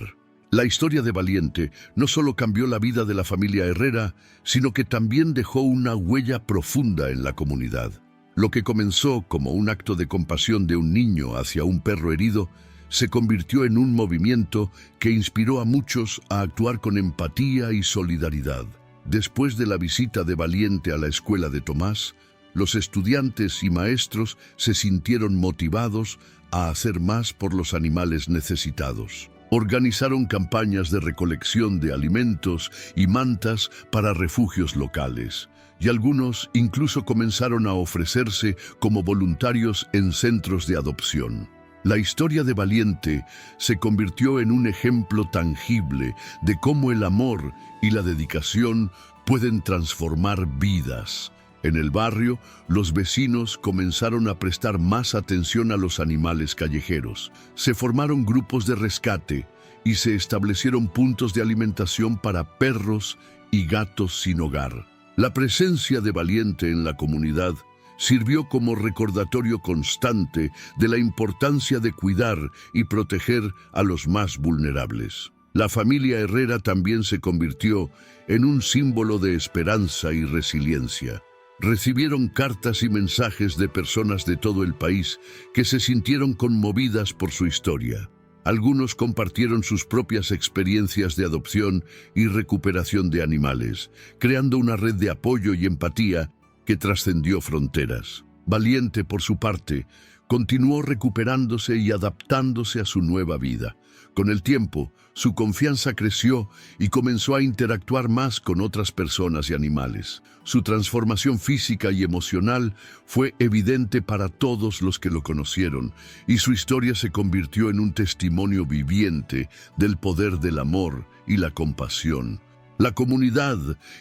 La historia de Valiente no solo cambió la vida de la familia Herrera, sino que también dejó una huella profunda en la comunidad. Lo que comenzó como un acto de compasión de un niño hacia un perro herido, se convirtió en un movimiento que inspiró a muchos a actuar con empatía y solidaridad. Después de la visita de Valiente a la escuela de Tomás, los estudiantes y maestros se sintieron motivados a hacer más por los animales necesitados. Organizaron campañas de recolección de alimentos y mantas para refugios locales, y algunos incluso comenzaron a ofrecerse como voluntarios en centros de adopción. La historia de Valiente se convirtió en un ejemplo tangible de cómo el amor y la dedicación pueden transformar vidas. En el barrio, los vecinos comenzaron a prestar más atención a los animales callejeros. Se formaron grupos de rescate y se establecieron puntos de alimentación para perros y gatos sin hogar. La presencia de Valiente en la comunidad sirvió como recordatorio constante de la importancia de cuidar y proteger a los más vulnerables. La familia Herrera también se convirtió en un símbolo de esperanza y resiliencia. Recibieron cartas y mensajes de personas de todo el país que se sintieron conmovidas por su historia. Algunos compartieron sus propias experiencias de adopción y recuperación de animales, creando una red de apoyo y empatía que trascendió fronteras. Valiente, por su parte, continuó recuperándose y adaptándose a su nueva vida. Con el tiempo, su confianza creció y comenzó a interactuar más con otras personas y animales. Su transformación física y emocional fue evidente para todos los que lo conocieron, y su historia se convirtió en un testimonio viviente del poder del amor y la compasión. La comunidad,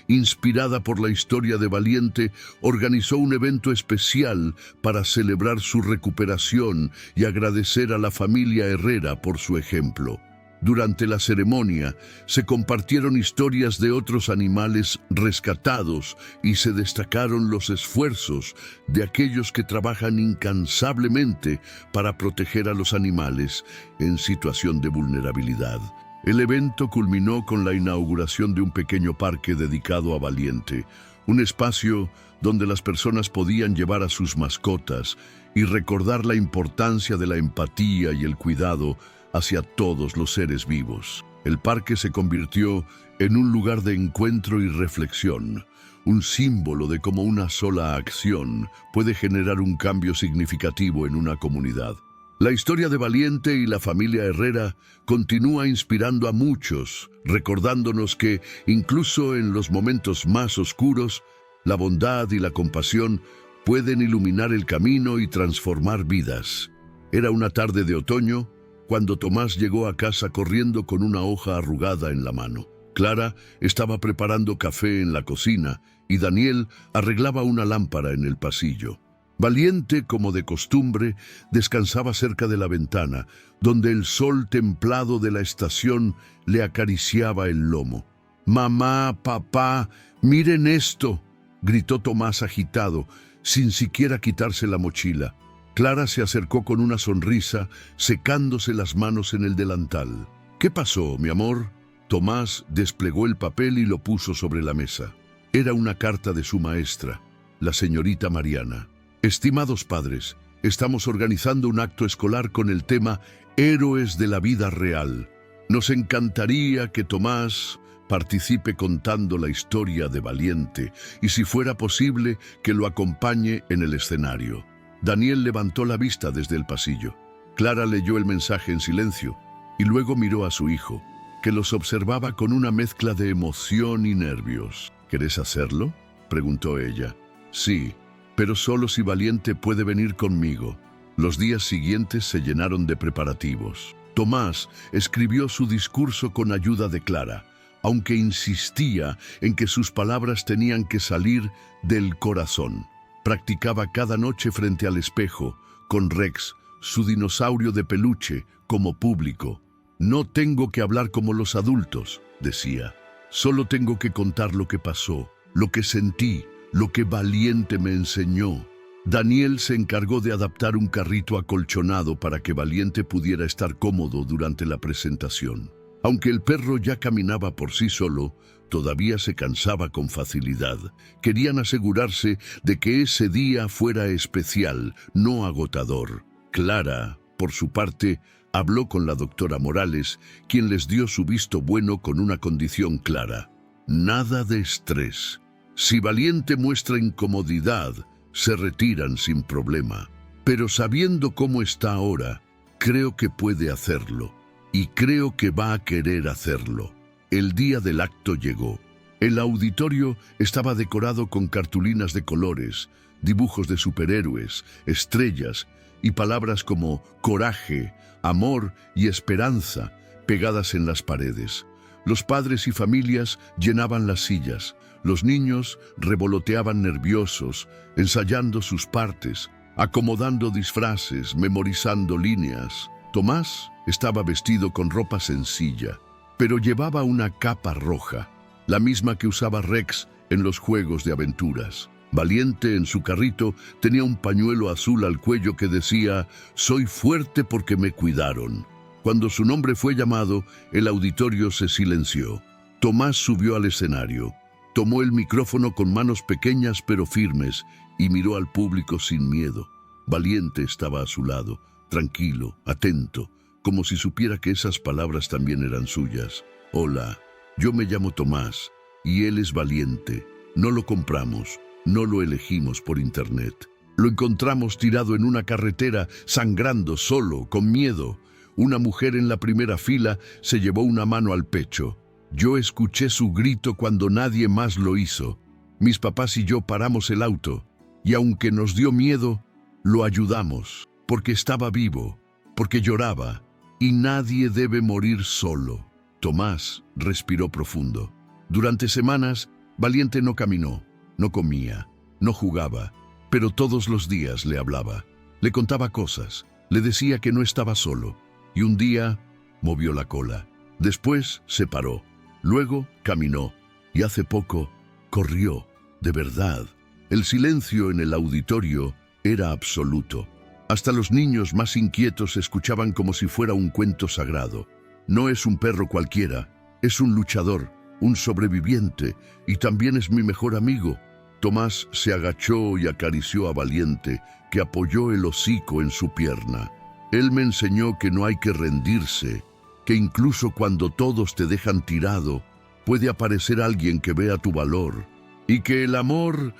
inspirada por la historia de Valiente, organizó un evento especial para celebrar su recuperación y agradecer a la familia Herrera por su ejemplo. Durante la ceremonia, se compartieron historias de otros animales rescatados y se destacaron los esfuerzos de aquellos que trabajan incansablemente para proteger a los animales en situación de vulnerabilidad. El evento culminó con la inauguración de un pequeño parque dedicado a Valiente, un espacio donde las personas podían llevar a sus mascotas y recordar la importancia de la empatía y el cuidado hacia todos los seres vivos. El parque se convirtió en un lugar de encuentro y reflexión, un símbolo de cómo una sola acción puede generar un cambio significativo en una comunidad. La historia de Valiente y la familia Herrera continúa inspirando a muchos, recordándonos que, incluso en los momentos más oscuros, la bondad y la compasión pueden iluminar el camino y transformar vidas. Era una tarde de otoño cuando Tomás llegó a casa corriendo con una hoja arrugada en la mano. Clara estaba preparando café en la cocina y Daniel arreglaba una lámpara en el pasillo. Valiente, como de costumbre, descansaba cerca de la ventana, donde el sol templado de la estación le acariciaba el lomo. «Mamá, papá, miren esto», gritó Tomás agitado. sin siquiera quitarse la mochila. Clara se acercó con una sonrisa, secándose las manos en el delantal. «¿Qué pasó, mi amor?». Tomás desplegó el papel y lo puso sobre la mesa. Era una carta de su maestra, la señorita Mariana. «Estimados padres, estamos organizando un acto escolar con el tema Héroes de la vida real. Nos encantaría que Tomás participe contando la historia de Valiente y, si fuera posible, que lo acompañe en el escenario». Daniel levantó la vista desde el pasillo. Clara leyó el mensaje en silencio y luego miró a su hijo, que los observaba con una mezcla de emoción y nervios. «¿Querés hacerlo?», preguntó ella. «Sí, pero solo si Valiente puede venir conmigo». Los días siguientes se llenaron de preparativos. Tomás escribió su discurso con ayuda de Clara, aunque insistía en que sus palabras tenían que salir del corazón. Practicaba cada noche frente al espejo, con Rex, su dinosaurio de peluche, como público. «No tengo que hablar como los adultos», decía. «Solo tengo que contar lo que pasó, lo que sentí, lo que Valiente me enseñó». Daniel se encargó de adaptar un carrito acolchonado para que Valiente pudiera estar cómodo durante la presentación. Aunque el perro ya caminaba por sí solo, todavía se cansaba con facilidad. Querían asegurarse de que ese día fuera especial, no agotador. Clara, por su parte, habló con la doctora Morales, quien les dio su visto bueno con una condición clara: nada de estrés. Si Valiente muestra incomodidad, se retiran sin problema. Pero sabiendo cómo está ahora, creo que puede hacerlo. Y creo que va a querer hacerlo. El día del acto llegó. El auditorio estaba decorado con cartulinas de colores, dibujos de superhéroes, estrellas y palabras como coraje, amor y esperanza pegadas en las paredes. Los padres y familias llenaban las sillas. Los niños revoloteaban nerviosos, ensayando sus partes, acomodando disfraces, memorizando líneas. Tomás estaba vestido con ropa sencilla, pero llevaba una capa roja, la misma que usaba Rex en los juegos de aventuras. Valiente, en su carrito, tenía un pañuelo azul al cuello que decía: «Soy fuerte porque me cuidaron». Cuando su nombre fue llamado, el auditorio se silenció. Tomás subió al escenario, tomó el micrófono con manos pequeñas pero firmes y miró al público sin miedo. Valiente estaba a su lado, tranquilo, atento, como si supiera que esas palabras también eran suyas. «Hola, yo me llamo Tomás y él es Valiente. No lo compramos, no lo elegimos por internet. Lo encontramos tirado en una carretera, sangrando, solo, con miedo». Una mujer en la primera fila se llevó una mano al pecho. «Yo escuché su grito cuando nadie más lo hizo. Mis papás y yo paramos el auto, y aunque nos dio miedo, lo ayudamos, porque estaba vivo, porque lloraba, y nadie debe morir solo». Tomás respiró profundo. Durante semanas, Valiente no caminó, no comía, no jugaba, pero todos los días le hablaba. Le contaba cosas, le decía que no estaba solo, y un día movió la cola. Después se paró, luego caminó, y hace poco corrió, de verdad. El silencio en el auditorio era absoluto. Hasta los niños más inquietos escuchaban como si fuera un cuento sagrado. No es un perro cualquiera, es un luchador, un sobreviviente, y también es mi mejor amigo. Tomás se agachó y acarició a Valiente, que apoyó el hocico en su pierna. Él me enseñó que no hay que rendirse, que incluso cuando todos te dejan tirado, puede aparecer alguien que vea tu valor, y que el amor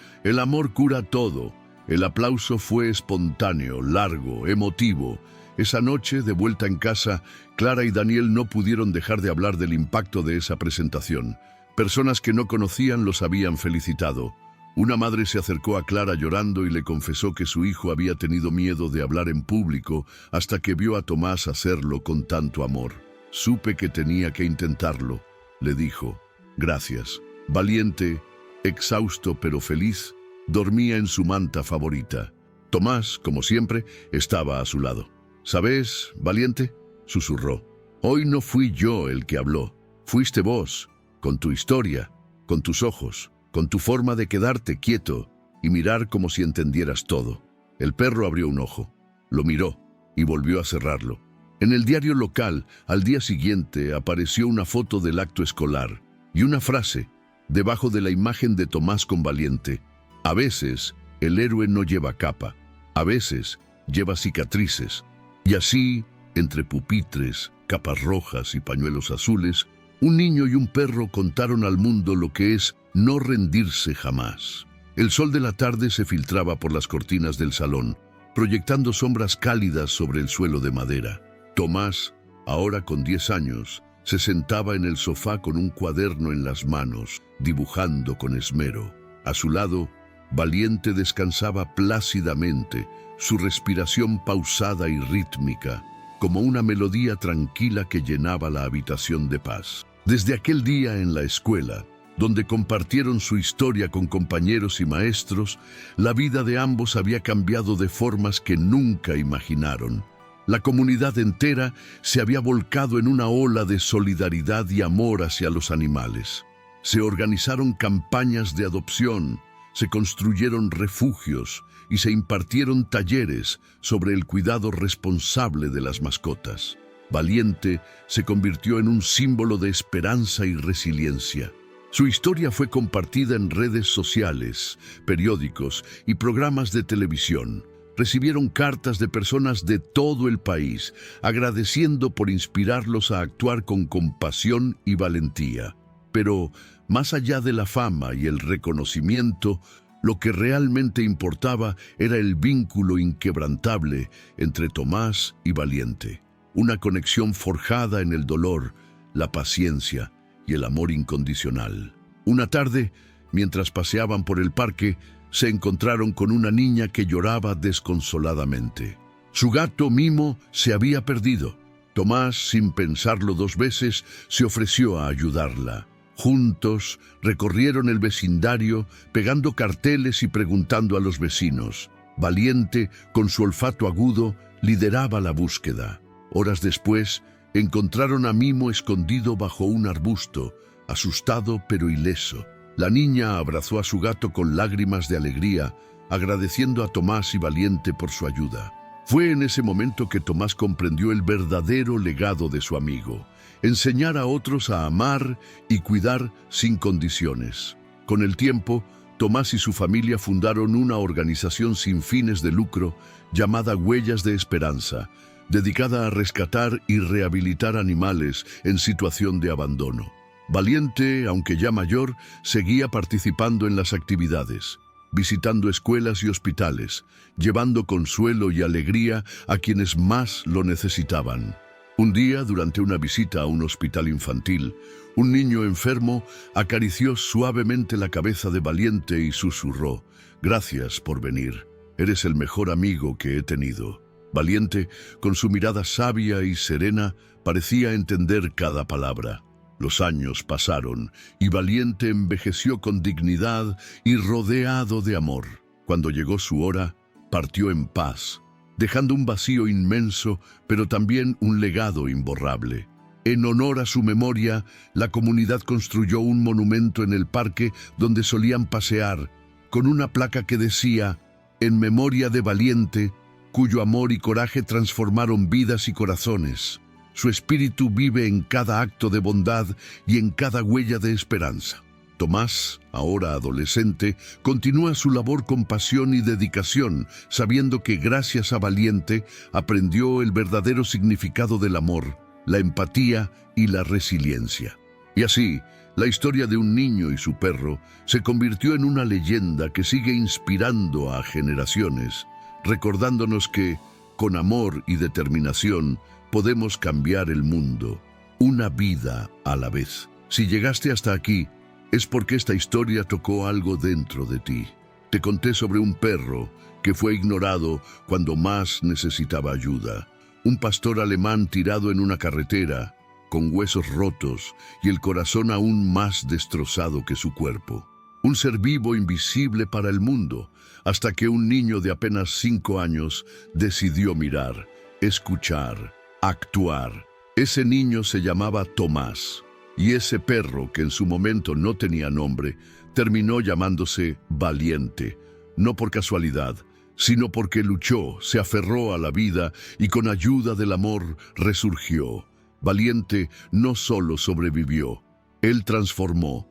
cura todo. El aplauso fue espontáneo, largo, emotivo. Esa noche, de vuelta en casa, Clara y Daniel no pudieron dejar de hablar del impacto de esa presentación. Personas que no conocían los habían felicitado. Una madre se acercó a Clara llorando y le confesó que su hijo había tenido miedo de hablar en público hasta que vio a Tomás hacerlo con tanto amor. «Supe que tenía que intentarlo», le dijo. «Gracias». Valiente, exhausto pero feliz, dormía en su manta favorita. Tomás, como siempre, estaba a su lado. «¿Sabes, Valiente?», susurró. «Hoy no fui yo el que habló. Fuiste vos, con tu historia, con tus ojos, con tu forma de quedarte quieto. y mirar como si entendieras todo. El perro abrió un ojo, lo miró y volvió a cerrarlo. En el diario local, al día siguiente, apareció una foto del acto escolar y una frase, debajo de la imagen de Tomás con Valiente: a veces, el héroe no lleva capa, a veces, lleva cicatrices. Y así, entre pupitres, capas rojas y pañuelos azules, un niño y un perro contaron al mundo lo que es no rendirse jamás. El sol de la tarde se filtraba por las cortinas del salón, proyectando sombras cálidas sobre el suelo de madera. Tomás, ahora con 10 años, se sentaba en el sofá con un cuaderno en las manos, dibujando con esmero. A su lado, Valiente descansaba plácidamente, su respiración pausada y rítmica, como una melodía tranquila que llenaba la habitación de paz. Desde aquel día en la escuela, donde compartieron su historia con compañeros y maestros, la vida de ambos había cambiado de formas que nunca imaginaron. La comunidad entera se había volcado en una ola de solidaridad y amor hacia los animales. Se organizaron campañas de adopción, se construyeron refugios y se impartieron talleres sobre el cuidado responsable de las mascotas. Valiente se convirtió en un símbolo de esperanza y resiliencia. Su historia fue compartida en redes sociales, periódicos y programas de televisión. Recibieron cartas de personas de todo el país, agradeciendo por inspirarlos a actuar con compasión y valentía. Pero, más allá de la fama y el reconocimiento, lo que realmente importaba era el vínculo inquebrantable entre Tomás y Valiente. Una conexión forjada en el dolor, la paciencia y el amor incondicional. Una tarde, mientras paseaban por el parque, se encontraron con una niña que lloraba desconsoladamente. Su gato Mimo se había perdido. Tomás, sin pensarlo 2 veces, se ofreció a ayudarla. Juntos recorrieron el vecindario, pegando carteles y preguntando a los vecinos. Valiente, con su olfato agudo, lideraba la búsqueda. Horas después, encontraron a Mimo escondido bajo un arbusto, asustado pero ileso. La niña abrazó a su gato con lágrimas de alegría, agradeciendo a Tomás y Valiente por su ayuda. Fue en ese momento que Tomás comprendió el verdadero legado de su amigo: enseñar a otros a amar y cuidar sin condiciones. Con el tiempo, Tomás y su familia fundaron una organización sin fines de lucro llamada Huellas de Esperanza, dedicada a rescatar y rehabilitar animales en situación de abandono. Valiente, aunque ya mayor, seguía participando en las actividades, visitando escuelas y hospitales, llevando consuelo y alegría a quienes más lo necesitaban. Un día, durante una visita a un hospital infantil, un niño enfermo acarició suavemente la cabeza de Valiente y susurró: «Gracias por venir. Eres el mejor amigo que he tenido». Valiente, con su mirada sabia y serena, parecía entender cada palabra. Los años pasaron y Valiente envejeció con dignidad y rodeado de amor. Cuando llegó su hora, partió en paz, dejando un vacío inmenso, pero también un legado imborrable. En honor a su memoria, la comunidad construyó un monumento en el parque donde solían pasear, con una placa que decía: «En memoria de Valiente, cuyo amor y coraje transformaron vidas y corazones. Su espíritu vive en cada acto de bondad y en cada huella de esperanza». Tomás, ahora adolescente, continúa su labor con pasión y dedicación, sabiendo que gracias a Valiente aprendió el verdadero significado del amor, la empatía y la resiliencia. Y así, la historia de un niño y su perro se convirtió en una leyenda que sigue inspirando a generaciones, recordándonos que, con amor y determinación, podemos cambiar el mundo, una vida a la vez. Si llegaste hasta aquí, es porque esta historia tocó algo dentro de ti. Te conté sobre un perro que fue ignorado cuando más necesitaba ayuda. Un pastor alemán tirado en una carretera, con huesos rotos y el corazón aún más destrozado que su cuerpo. Un ser vivo invisible para el mundo, hasta que un niño de apenas 5 años decidió mirar, escuchar, actuar. Ese niño se llamaba Tomás, y ese perro, que en su momento no tenía nombre, terminó llamándose Valiente, no por casualidad, sino porque luchó, se aferró a la vida y con ayuda del amor resurgió. Valiente no solo sobrevivió, él transformó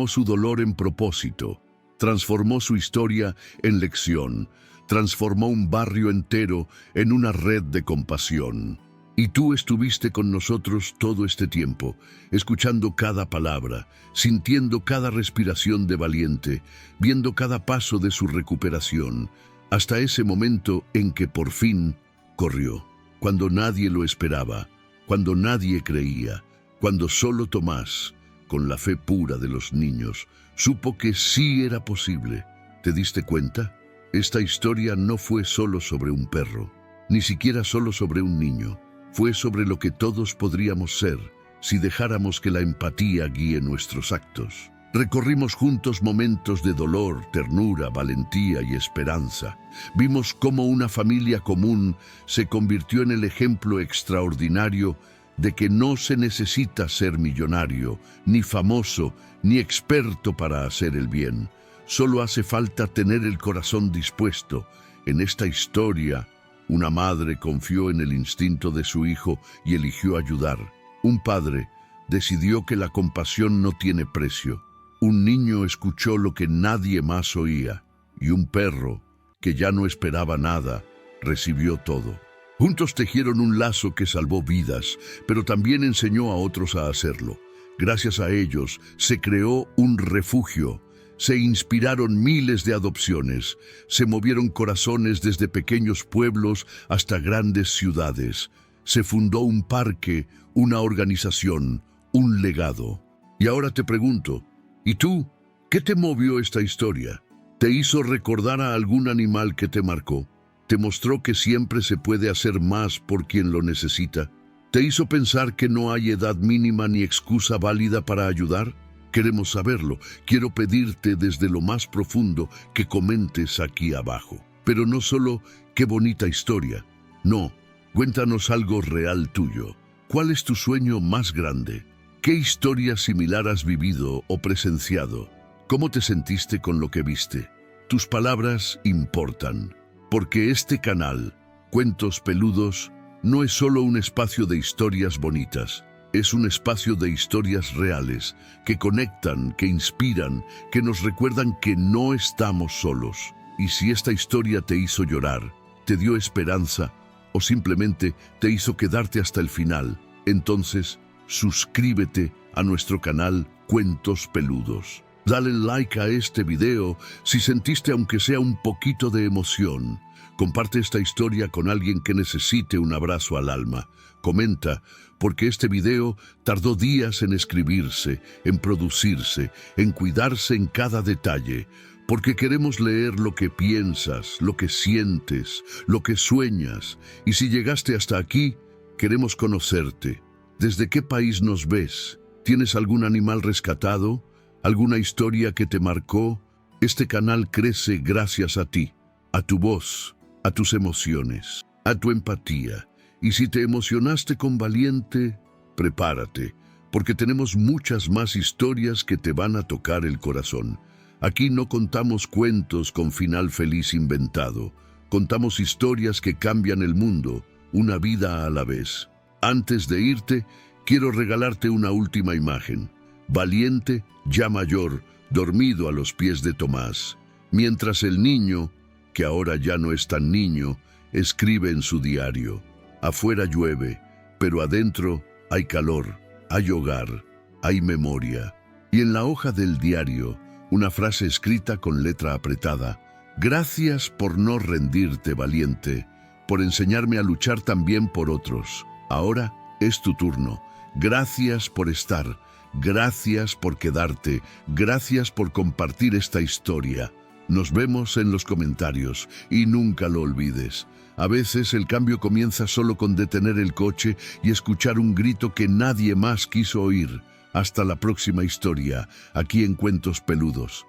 su dolor en propósito, transformó su historia en lección, transformó un barrio entero en una red de compasión. Y tú estuviste con nosotros todo este tiempo, escuchando cada palabra, sintiendo cada respiración de Valiente, viendo cada paso de su recuperación, hasta ese momento en que por fin corrió, cuando nadie lo esperaba, cuando nadie creía, cuando solo Tomás, con la fe pura de los niños, supo que sí era posible. ¿Te diste cuenta? Esta historia no fue solo sobre un perro, ni siquiera solo sobre un niño. Fue sobre lo que todos podríamos ser si dejáramos que la empatía guíe nuestros actos. Recorrimos juntos momentos de dolor, ternura, valentía y esperanza. Vimos cómo una familia común se convirtió en el ejemplo extraordinario de que no se necesita ser millonario, ni famoso, ni experto para hacer el bien. Solo hace falta tener el corazón dispuesto. En esta historia, una madre confió en el instinto de su hijo y eligió ayudar. Un padre decidió que la compasión no tiene precio. Un niño escuchó lo que nadie más oía. Y un perro, que ya no esperaba nada, recibió todo. Juntos tejieron un lazo que salvó vidas, pero también enseñó a otros a hacerlo. Gracias a ellos se creó un refugio. Se inspiraron miles de adopciones, se movieron corazones desde pequeños pueblos hasta grandes ciudades. Se fundó un parque, una organización, un legado. Y ahora te pregunto, ¿y tú? ¿Qué te movió esta historia? ¿Te hizo recordar a algún animal que te marcó? ¿Te mostró que siempre se puede hacer más por quien lo necesita? ¿Te hizo pensar que no hay edad mínima ni excusa válida para ayudar? Queremos saberlo. Quiero pedirte desde lo más profundo que comentes aquí abajo. Pero no solo qué bonita historia. No, cuéntanos algo real tuyo. ¿Cuál es tu sueño más grande? ¿Qué historia similar has vivido o presenciado? ¿Cómo te sentiste con lo que viste? Tus palabras importan, porque este canal, Cuentos Peludos, no es solo un espacio de historias bonitas. Es un espacio de historias reales, que conectan, que inspiran, que nos recuerdan que no estamos solos. Y si esta historia te hizo llorar, te dio esperanza o simplemente te hizo quedarte hasta el final, entonces suscríbete a nuestro canal Cuentos Peludos. Dale like a este video si sentiste aunque sea un poquito de emoción. Comparte esta historia con alguien que necesite un abrazo al alma. Comenta, porque este video tardó días en escribirse, en producirse, en cuidarse en cada detalle, porque queremos leer lo que piensas, lo que sientes, lo que sueñas, y si llegaste hasta aquí, queremos conocerte. ¿Desde qué país nos ves? ¿Tienes algún animal rescatado? ¿Alguna historia que te marcó? Este canal crece gracias a ti, a tu voz, a tus emociones, a tu empatía. Y si te emocionaste con Valiente, prepárate, porque tenemos muchas más historias que te van a tocar el corazón. Aquí no contamos cuentos con final feliz inventado. Contamos historias que cambian el mundo, una vida a la vez. Antes de irte, quiero regalarte una última imagen. Valiente, ya mayor, dormido a los pies de Tomás, mientras el niño, que ahora ya no es tan niño, escribe en su diario. Afuera llueve, pero adentro hay calor, hay hogar, hay memoria. Y en la hoja del diario, una frase escrita con letra apretada. Gracias por no rendirte, Valiente, por enseñarme a luchar también por otros. Ahora es tu turno. Gracias por estar, gracias por quedarte, gracias por compartir esta historia. Nos vemos en los comentarios y nunca lo olvides. A veces el cambio comienza solo con detener el coche y escuchar un grito que nadie más quiso oír. Hasta la próxima historia, aquí en Cuentos Peludos.